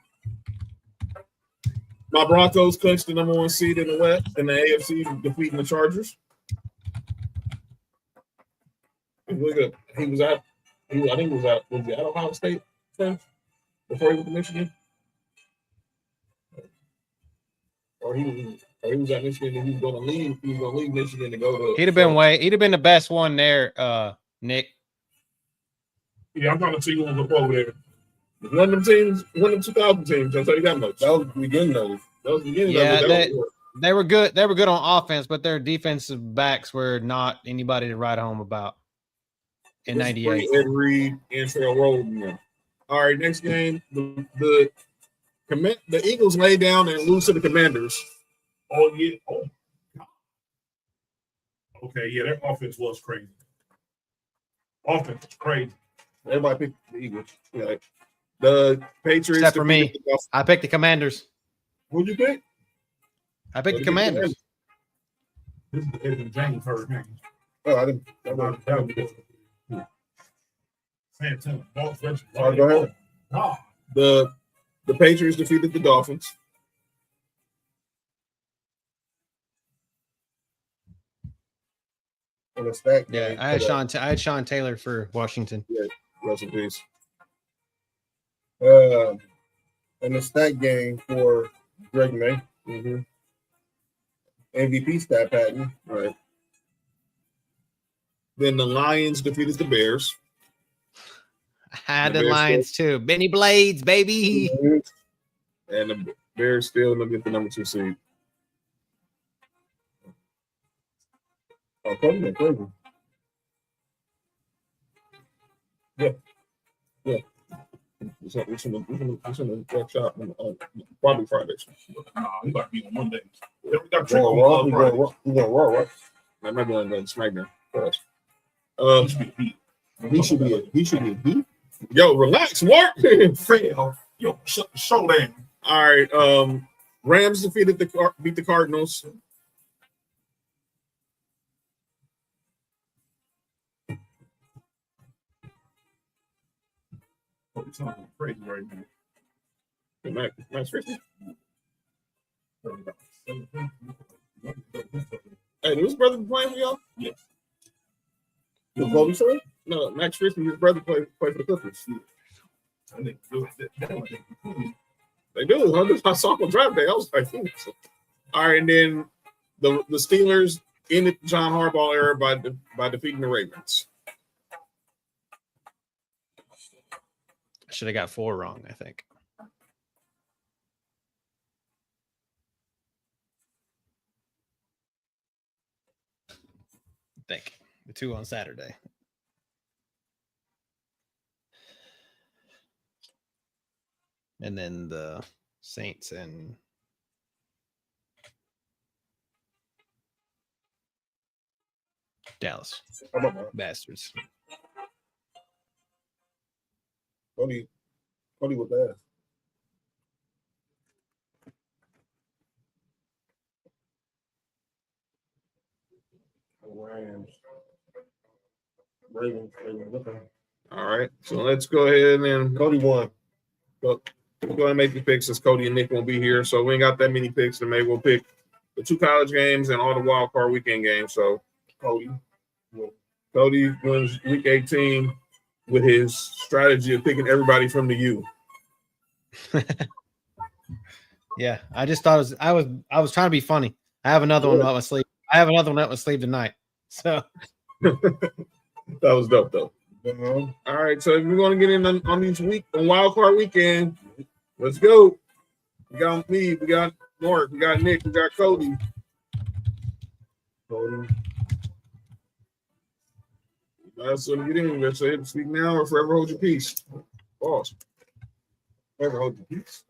My Broncos clinched the number 1 seed in the West in the AFC, defeating the Chargers. Look up. I think he was at Ohio State first before he went to Michigan. Or he was at Michigan and he was gonna leave Michigan to go to he'd have been the best one there, Nick. Yeah, I'm trying to see who was over there. One of them 2000 teams. I'll tell you that much. That was the beginning of it. That was the beginning yeah, of it. They were good. They were good on offense, but their defensive backs were not anybody to write home about in 98. Ed Reed and Trail Road. All right, next game. The Eagles lay down and lose to the Commanders. Oh, yeah. Oh, God. Okay, yeah, their offense was crazy. Offense was crazy. Everybody picked the Eagles. Yeah. The Patriots. Except for me. I picked the Commanders. Who'd you pick? I picked the Commanders. This is the Edmund James hurricane. Oh, I didn't. Go ahead. The Patriots defeated the Dolphins. Yeah, I had Sean Taylor for Washington. Yeah, rest in peace. And the stat game for Greg May. Mm-hmm. MVP stat pattern. Right. Then the Lions defeated the Bears. I had the Lions too. Benny Blades, baby. Mm-hmm. And the Bears still going to get the number 2 seed. Oh, crazy. Yeah. It's in the workshop on probably Fridays. We got to be on Mondays. We got Raw, right? I might be on SmackDown. He should be. Yo, relax, Mark. Fail. Yo, shut the show down. All right. Rams beat the Cardinals. It's something crazy right now. Max Christie. Hey, did his brother playing for y'all? Yes. Was Kobe son? No, Max Christie, his brother played for the Clippers. They do. I saw him draft day. I was like, all right, and then the Steelers ended the John Harbaugh era by defeating the Ravens. I should have got 4 wrong, I think. The 2 on Saturday. And then the Saints and Dallas. Bastards. Cody with that. Ravens. Okay. All right, so let's go ahead and Cody won. Go ahead and make the picks since Cody and Nick won't be here. So we ain't got that many picks to make. We'll pick the 2 college games and all the wild card weekend games. So Cody wins week 18 with his strategy of picking everybody from the U. Yeah, I just thought I was trying to be funny. I have another one up my sleeve. Tonight. So that was dope though. All right, so if we're going to get in on these on wild card weekend, let's go. We got me, we got Mark, we got Nick, we got Cody. That's what we get in. Let's say speak now or forever hold your peace. Boss. Forever hold your peace.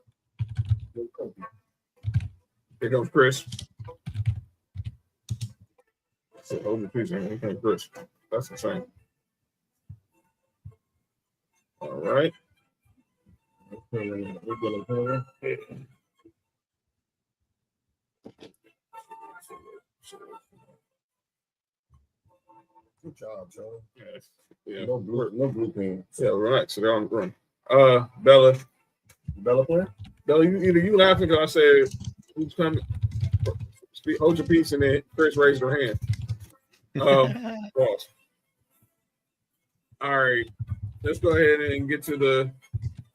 Here comes Chris. So hold your peace, man. Here comes Chris. That's insane. All right. Good job, Joe. Yeah. No blue pen. Yeah, right. So they're on the run. Bella player? Bella, you laughing because I said who's coming? Hold your peace, and then Chris raised her hand. Boss. All right. Let's go ahead and get to the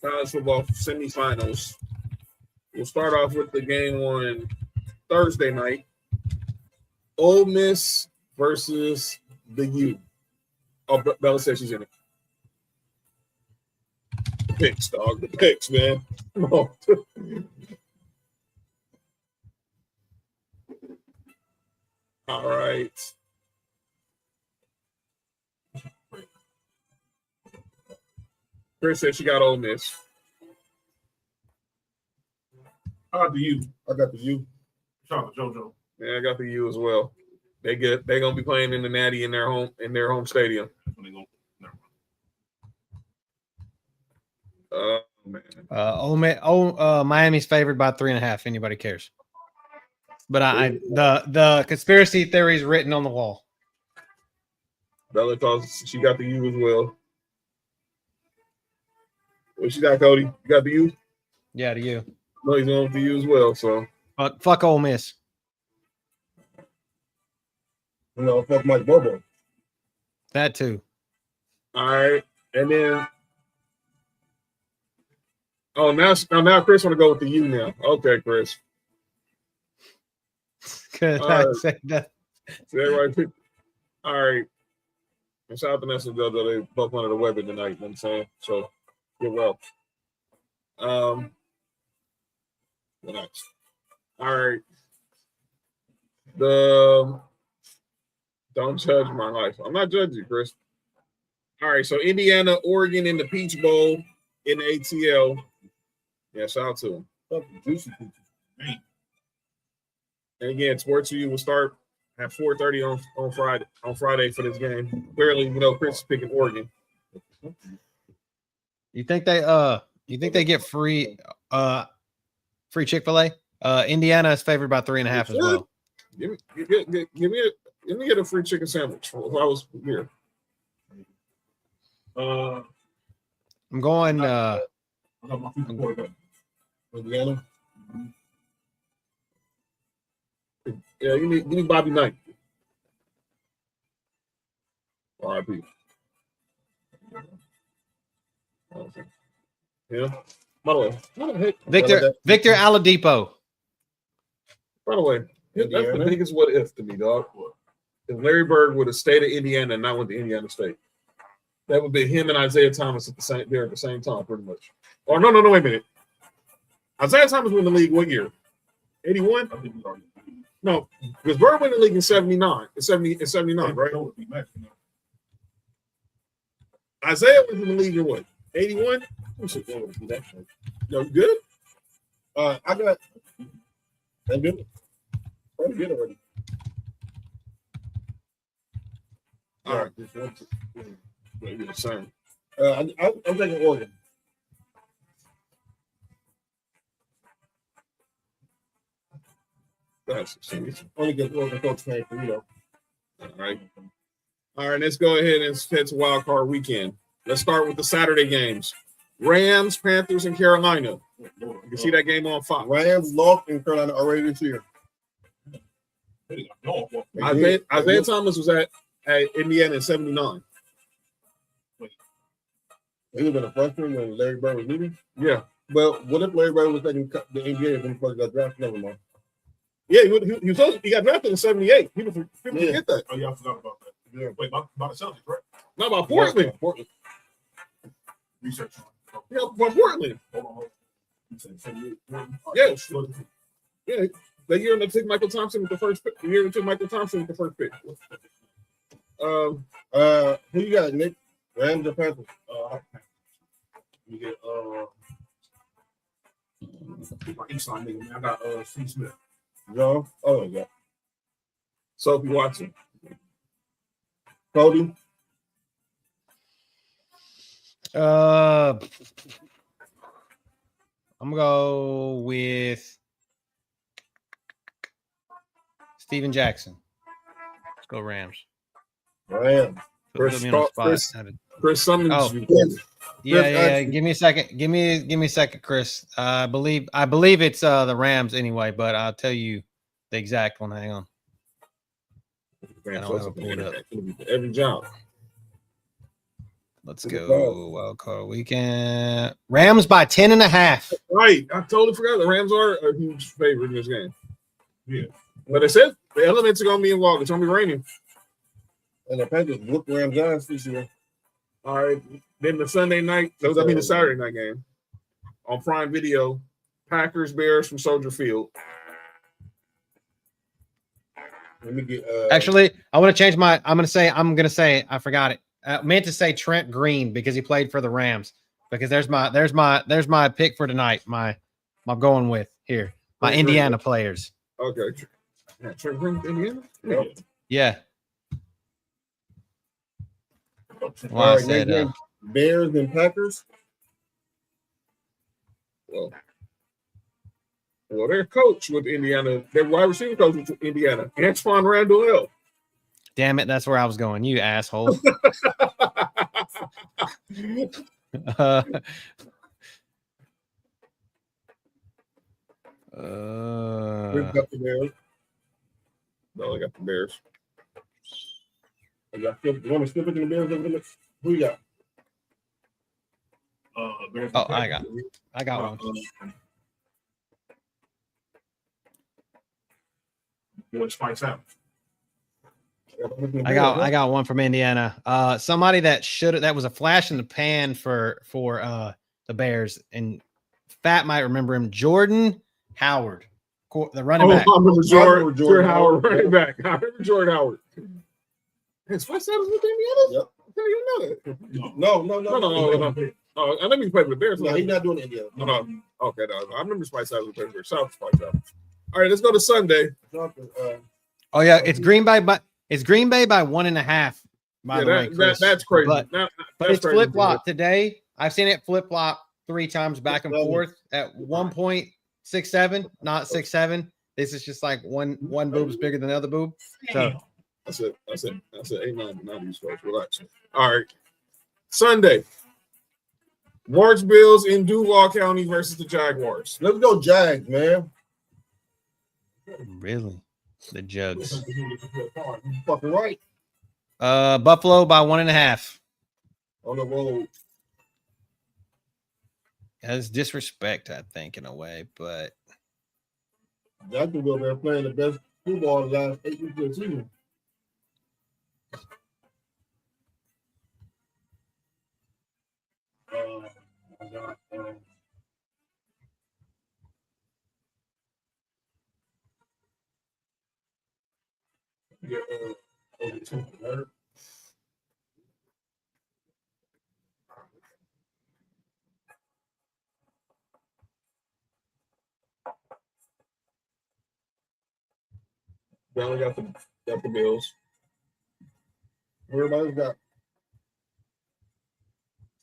college football semifinals. We'll start off with the game on Thursday night. Ole Miss versus the U. Oh, Bella says she's in it. The picks, dog. The picks, man. Come on. All right. Chris said she got Ole Miss. I got the U. Shout out JoJo. Yeah, I got the U as well. They're gonna be playing in the Natty in their home stadium. Man. Miami's favored by 3.5. Anybody cares? But the conspiracy theory is written on the wall. Bella thought she got the U as well. What she got, Cody? You got the U? Yeah, the U. No, he's going with the U as well. So, fuck Ole Miss. Fuck Mike Bobo. That too. All right, and then now Chris want to go with the U now. Okay, Chris. Good. I said that. So everybody pick. All right. And shout out to Nessa JoJo. They both under the weather tonight. You know what I'm saying? So get well. What next? All right. Don't judge my life. I'm not judging you, Chris. All right. So Indiana, Oregon in the Peach Bowl in the ATL. Yeah, shout out to them. Juicy peaches. And again, Sports4U will start at 4:30 on Friday for this game. Clearly, Chris is picking Oregon. You think they get free Chick-fil-A? Indiana is favored by 3.5 as well. Give me a free chicken sandwich if I was here. I'm going. I got my future quarterback. Indiana. Yeah, give me Bobby Knight. R.I.P. Yeah. By the way, how the heck? Victor Oladipo. By the way, that's the biggest what if to me, dog. If Larry Bird would have stayed at Indiana and not went to Indiana State, that would be him and Isaiah Thomas at the same time, pretty much. Or no, wait a minute. Isaiah Thomas went in the league what year? 81? No, because Bird went in the league in 79. In 79, right? Isaiah went in the league in what? 81? No, good? I got. I'm good. Pretty good already. All right. Maybe the same. I'm taking Oregon. That's only get Oregon coach paying for you. All right. Let's go ahead and head to wild card weekend. Let's start with the Saturday games. Rams, Panthers, and Carolina. You can see that game on Fox. Rams lost in Carolina already this year. Isaiah Thomas was at Indiana in 79. He was in a freshman when Larry Bird was leaving? Yeah. Well, what if Larry Bird was taking the NBA when he first got drafted? Never mind. Yeah, he got drafted in 78. People forget that. Oh, yeah, I forgot about that. Yeah. Wait, about the Celtics, right? Not about Portland. Research. Yeah, about Portland. Hold on. You said 78. Yes. Yeah. The year they took Michael Thompson with the first pick. The year they took Michael Thompson with the first pick. Who you got, Nick? Rams or Panthers? You get my East line nigga, man. I got Steve Smith. Joe? Oh, yeah. Sophie Watson. Cody? I'm gonna go with Steven Jackson. Let's go Rams. Rams. Chris Summons. Oh. Yeah. Give me a second. Give me a second, Chris. I believe it's the Rams anyway, but I'll tell you the exact one. Hang on. I don't have it pulled up. Every job. Let's go. Wild card weekend. Rams by 10.5. Right. I totally forgot the Rams are a huge favorite in this game. Yeah. But they said the elements are gonna be involved. It's gonna be raining. And the Panthers whooped Rams ass this year. All right. Then the Saturday night game on Prime Video, Packers Bears from Soldier Field. Let me get Actually, I want to change my I'm gonna say I forgot it. I meant to say Trent Green because he played for the Rams. Because there's my pick for tonight. I'm going with here. My Indiana players. Okay. Trent Green, Indiana? Yeah. Well, I said Bears and Packers. Well, their coach with Indiana, their wide receiver coach with Indiana, Antoine Randall. Damn it, that's where I was going. You asshole. Chris got the Bears. No, I got the Bears. You want to skip it in the Bears? Who you got? Bears. Oh, I got one. What spikes out? I got one from Indiana. Somebody that was a flash in the pan for the Bears, and Fat might remember him. Jordan Howard, the running back. I remember Jordan Howard, running back. I remember Jordan Howard. His first time was with Indiana. Yep. How do you know that? No. Oh, I never played with the Bears. No, he's not doing Indiana. Okay, no. I remember Spice House with the Bears. South Spice House. All right, let's go to Sunday. Oh yeah, it's Green Bay by 1.5. By the way, Chris. That's crazy. But it's flip flop today. I've seen it flip flop 3 times back and forth at 1.67, not 6.7. This is just like one boob's bigger than the other boob. So that's it. Amen. Not these folks. Relax. All right. Sunday. March Bills in Duval County versus the Jaguars. Let's go Jags, man. Really? The Jugs. Fucking right. Buffalo by 1.5. On the road. That's disrespect, I think, in a way, but Jacksonville, they're playing the best football the last 8 weeks of the season. Brown got the Bills. Everybody's got.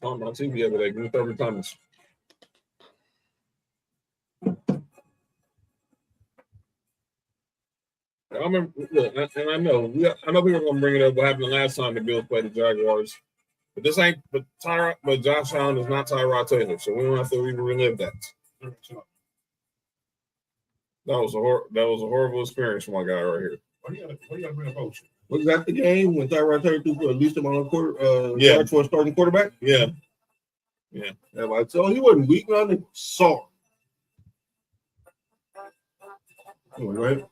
On my TV every day. Give me 30 comments. I remember, look, and I know people are gonna bring it up. What happened the last time the Bills played the Jaguars? But this ain't. But Josh Allen is not Tyrod Taylor, so we don't have to even relive that. That was a horrible experience for my guy right here. What do you got to bring up Ocean? Was that the game when Tyrod Taylor threw for at least amount of yards for a starting quarterback? Yeah. Like, so he wasn't weak, nothing. Sore. Right.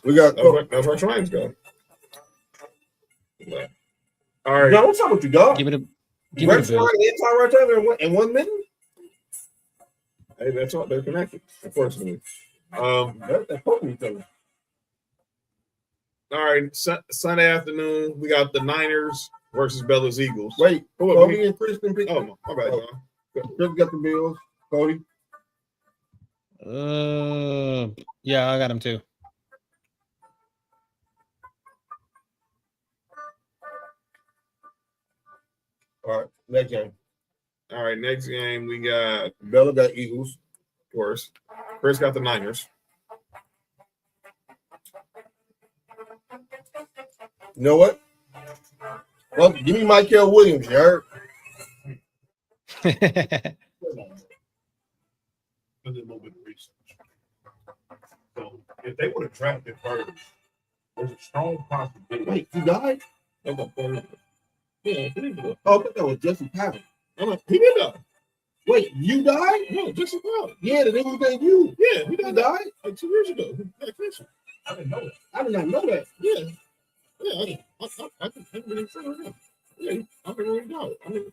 We got. That's where Trains go. All right. No, what's up with you, dog? give it a Rex Ryan and Tyrod Taylor in 1 minute. Hey, that's what they're connected, unfortunately. That's hoping each other. All right, Sunday afternoon, we got the Niners versus Bella's Eagles. Wait, Cody and Chris can pick. Oh, my bad, John. Chris got the Bills. Cody. Yeah, I got him too. All right, next game. All right, next game we got Bella got Eagles. of course. Chris got the Niners. You know what? Well, give me Michael Williams, you heard? A little bit of research. So if they would have drafted first, there's a strong possibility. Wait, you died? Yeah, he did. Oh, I thought that was Jesse Patton. He did die. Wait, you died? No, Jesse Patton. Yeah, the nigga thank you. Yeah, he He died died? like 2 years ago. I didn't know that. I did not know that. Yeah, I can believe it. Yeah, I can really died. I mean,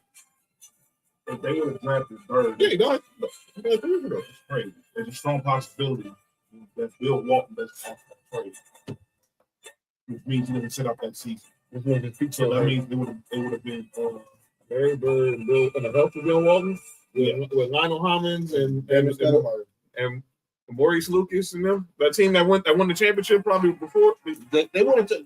If they would have drafted third, yeah, he died 2 years ago. it's crazy. There's a strong possibility that Bill Walton doesn't have to trade, which means he doesn't set up that season. So that means it would have been Barry Bird, Bill, and the help of Bill Walton with Lionel Hollins and Maurice Lucas and them. That team that won the championship probably before. They wanted to.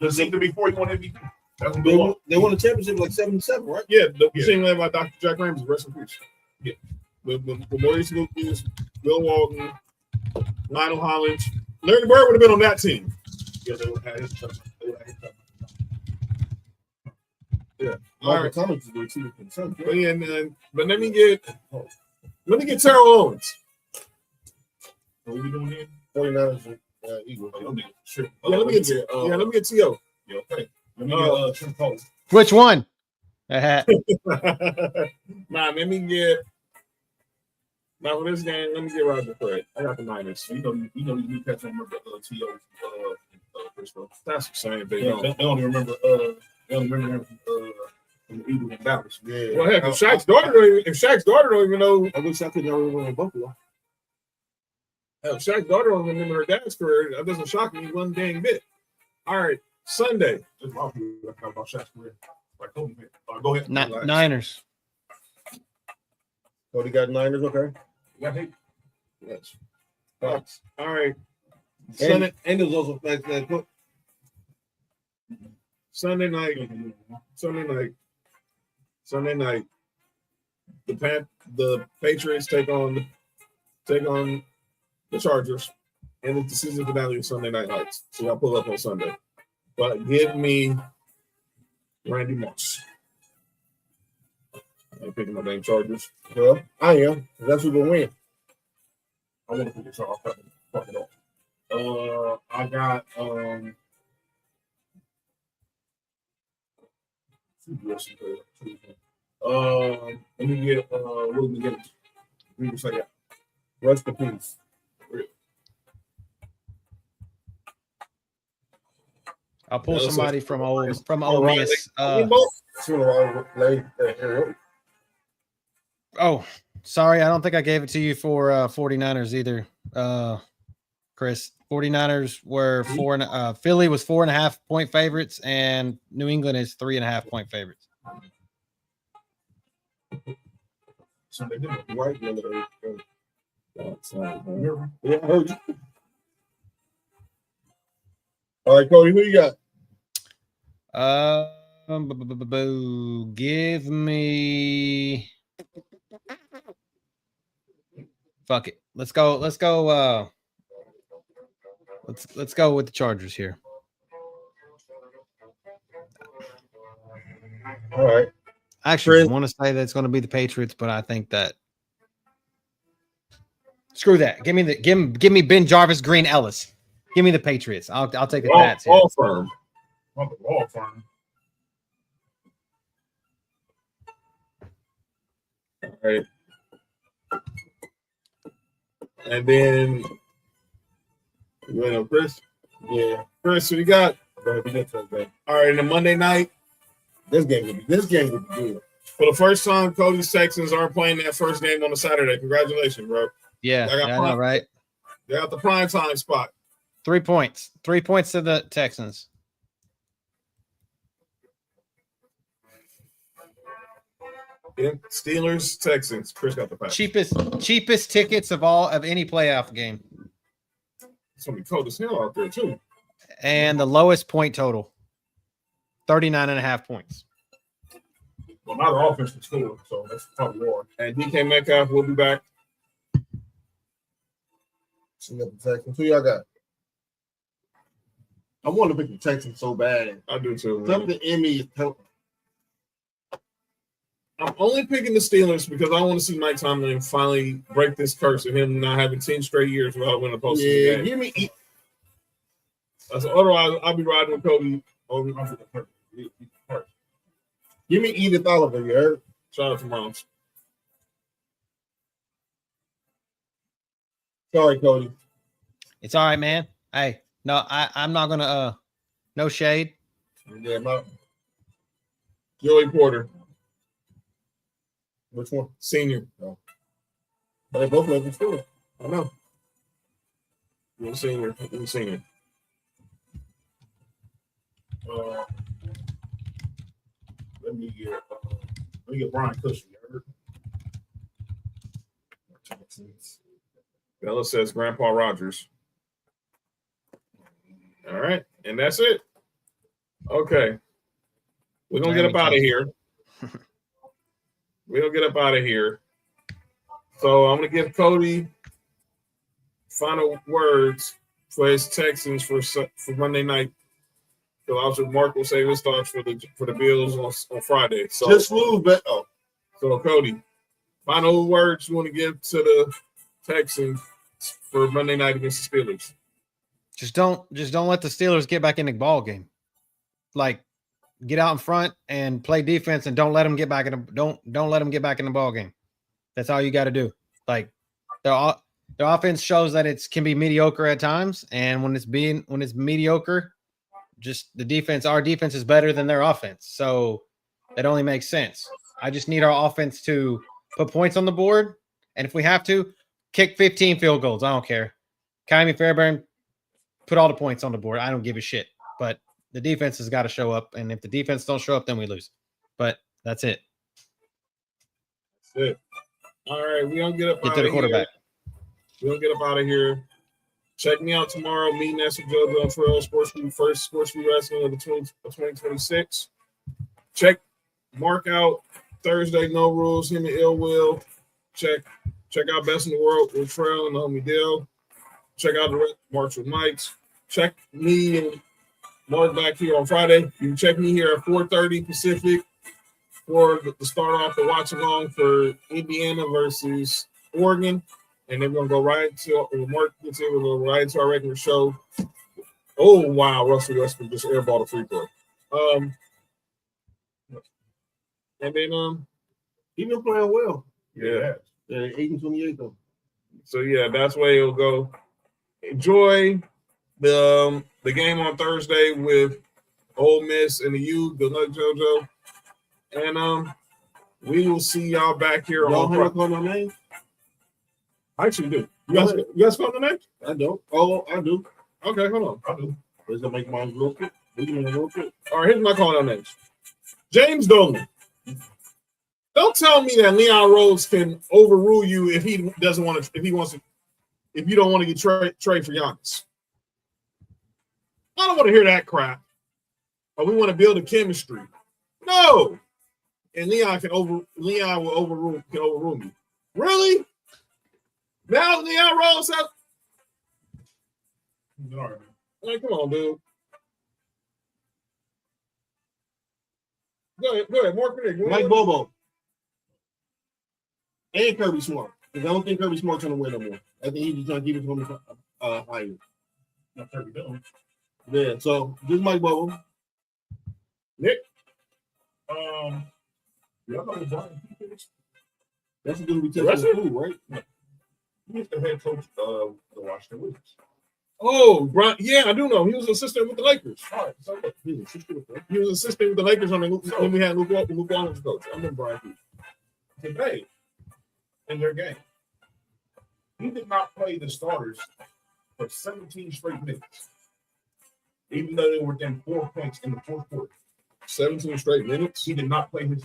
the season before he won MVP. That's They Bill won, Walton. they won the championship like 77, right? Yeah, the team led by Dr. Jack Ramsey, rest in peace. Yeah, with Maurice Lucas, Bill Walton, Lionel Hollins. Larry Bird would have been on that team. Yeah, they would have had his touch. They would have had his touch. Yeah. All Michael right. Thomas is there too. But yeah, but let me get Terrell Owens. What are we doing here? 49ers and Eagles. Sure. Let me get T.O. Yeah, okay. Let me get Trim Cole. Which one? Let me get. Now for this game, let me get Roger Craig. I got the Niners. You know these new cats don't remember T.O. Frisco. That's the same thing. They only remember him from the Eagles and Dallas. Yeah. Well, heck, if Shaq's daughter don't even know. I wish I could never win in Buffalo. Hell, Shaq's daughter don't remember her dad's career. That doesn't shock me one dang bit. All right, Sunday. Just about Shaq's career. Like, go ahead. Niners. Cody got Niners, okay. Yeah, hey. Yes. All right. Sunday And there's also fact that Sunday night. The Patriots take on the Chargers, and it's the season finale of Sunday Night Lights. So y'all pull up on Sunday. But give me Randy Moss. I'm picking my dang Chargers. Well, I am. That's who's gonna win. I want to pick the Chargers. Fuck it up. I got let me get what did we get? We can say that. Rest in peace. I'll pull somebody from Ole Miss. Oh, sorry, I don't think I gave it to you for 49ers either, Chris. 49ers were Philly was 4.5-point favorites, and New England is 3.5-point favorites. So they did it right the other day. Yeah, I heard you. All right, Cody, who you got? Give me. Fuck it. Let's go. Let's go with the Chargers here. All right. I actually want to say that it's going to be the Patriots, but I think that screw that. Give me Ben Jarvis, Green Ellis. Give me the Patriots. I'll take the Pats. All firm. All firm. All right. And then Chris? Yeah. Chris, what you got? All right, and then Monday night. This game would be good. For the first time, Cody's Texans are playing that first game on a Saturday. Congratulations, bro. Yeah, I know, right? They got the prime time spot. 3 points. 3 points to the Texans. Yeah, Steelers, Texans. Chris got the pass. Cheapest tickets of any playoff game. It's gonna be cold as hell out there too. And the lowest point total. 39.5 points. Well, my offense was score, so that's probably more. And DK Metcalf will be back. So you got the Texans. Who y'all got? I want to pick the Texans so bad. I do too. Something in me is helping. I'm only picking the Steelers because I want to see Mike Tomlin finally break this curse of him not having 10 straight years without winning a postseason game. Otherwise, I'll be riding with Kobe. Give me Edith Oliver, you heard? Shout out to Moms. Sorry, Cody. It's all right, man. Hey, no, I'm not gonna no shade. Yeah, Joey Porter. Which one? Senior. No. But they both live in Philly. I know. You're a senior. You're a senior. Let me get Brian Cushing. Bella says Grandpa Rogers. All right, and that's it. Okay, we're gonna get up out of here. We're gonna get up out of here. So I'm gonna give Cody final words for his Texans for Monday night. So also Mark will save his thoughts for the Bills on Friday. So just lose, but so Cody, final words you want to give to the Texans for Monday night against the Steelers? Just don't let the Steelers get back in the ball game. Like, get out in front and play defense, and don't let them get back in the don't let them get back in the ball game. That's all you got to do. Like, their offense shows that it can be mediocre at times, and when it's mediocre, just our defense is better than their offense. So that only makes sense. I just need our offense to put points on the board, and if we have to, kick 15 field goals. I don't care. Kyrie Fairbairn, put all the points on the board. I don't give a shit. But the defense has got to show up, and if the defense don't show up, then we lose. But that's it. That's it. All right, we don't get up out to the of quarterback. Here. We don't get up out of here. Check me out tomorrow. Me, Nestor JoJo, and Pharrell, Sports4U, first Sports4U Wrestling of 2026. Check Mark out Thursday, No Rules, him and Ill Will. Check out Best in the World with Pharrell and the homie Dill. Check out the March with Mike's. Check me and Mark back here on Friday. You can check me here at 4:30 Pacific, for the start off the watch along for Indiana versus Oregon. And then we're going to go right into Mark gets in, we'll go right into our regular show. Oh, wow. Russell Westbrook just airballed a free throw. And then He been playing well. Yeah. 8-28 though. So yeah, that's where it'll go. Enjoy the game on Thursday with Ole Miss and the U. Good luck, JoJo. And we will see y'all back here Y'all on have called my name? I actually do. You guys call the name? I don't. Oh, I do. Okay, hold on. I do. Let's make mine real quick. We can real quick. All right, here's my call out names. James Dolan. Don't tell me that Leon Rose can overrule you if he doesn't want to, if you don't want to get trade for Giannis. I don't want to hear that crap. Or we want to build a chemistry. No. And Leon will overrule me. Really? Now Leon Rose has. All right, man. Come on, dude. Go ahead. More critics. Mike Bobo. And Kirby Smart. Because I don't think Kirby Smart's going to win no more. I think he's just going to keep it from higher. Not Kirby Dillon. Yeah, so this is Mike Bobo. Nick? Y'all know Brian Peters? That's going to be testing the food, right? He's the head coach of the Washington Wizards. Oh, Brian. Yeah, I do know. He was an assistant with the Lakers. All right, so look, He was an assistant with the Lakers when we had Luke Walton's coach. I remember Brian Peters. today in their game, he did not play the starters for 17 straight minutes, even though they were within 4 points in the fourth quarter. 17 straight minutes. He did not play his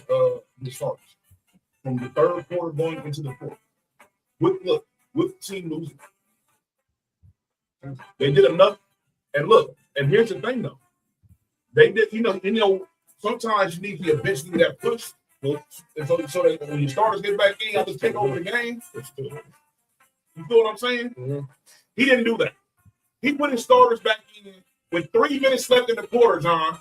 starters from the third quarter going into the fourth. With the team losing, they did enough. And look, and here's the thing though, they did. You know, sometimes you need to eventually that push, and so that when your starters get back in, you have to take over the game. You feel what I'm saying? Mm-hmm. He didn't do that. He put his starters back in with 3 minutes left in the quarter, John.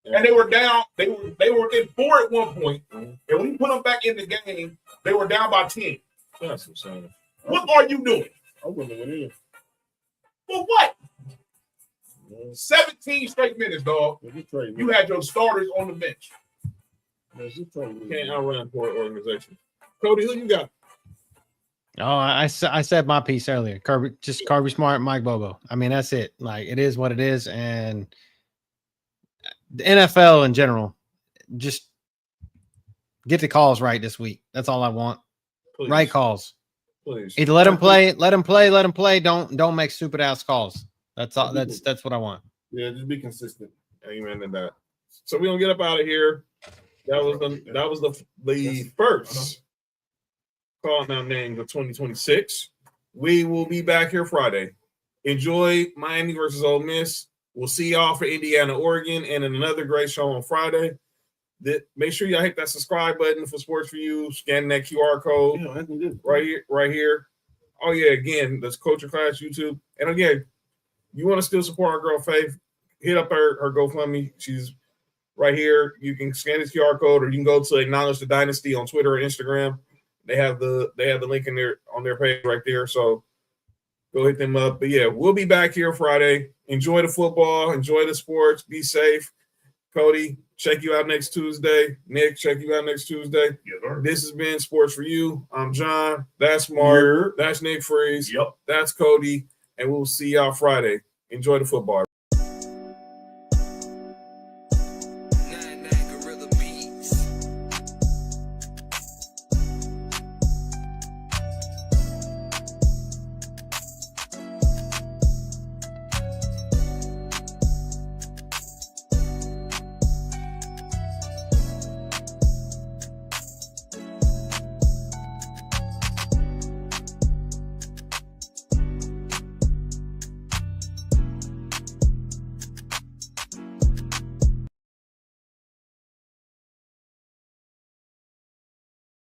And they were down. They were within 4 at one point. And when he put them back in the game, they were down by 10. That's insane. What are you doing? I wouldn't have went in. For what? 17 straight minutes, dog. You had your starters on the bench. Can't outrun poor organization. Cody, who you got? Oh, I said my piece earlier. Kirby Smart, Mike Bobo. I mean, that's it. Like, it is what it is. And the NFL in general, just get the calls right this week. That's all I want. Please. Right calls. Please. Either let them play. Don't make stupid ass calls. That's all. That's what I want. Yeah, just be consistent. Amen to that. So we're gonna get up out of here. That was the first calling out names of 2026. We will be back here Friday. Enjoy Miami versus Ole Miss. We'll see y'all for Indiana, Oregon, and another great show on Friday. Make sure y'all hit that subscribe button for Sports4U. Scan that QR code right here. Oh yeah, again, that's Culture Class YouTube. And again, you want to still support our girl Faith? Hit up her GoFundMe. She's right here. You can scan this QR code, or you can go to Acknowledge the Dynasty on Twitter and Instagram. They have the link in there on their page right there. So go hit them up. But yeah, we'll be back here Friday. Enjoy the football. Enjoy the sports. Be safe. Cody, check you out next Tuesday. Nick, check you out next Tuesday. Yes, sir. This has been Sports4U. I'm John. That's Mark. That's Nick Freeze. Yep. That's Cody. And we'll see y'all Friday. Enjoy the football.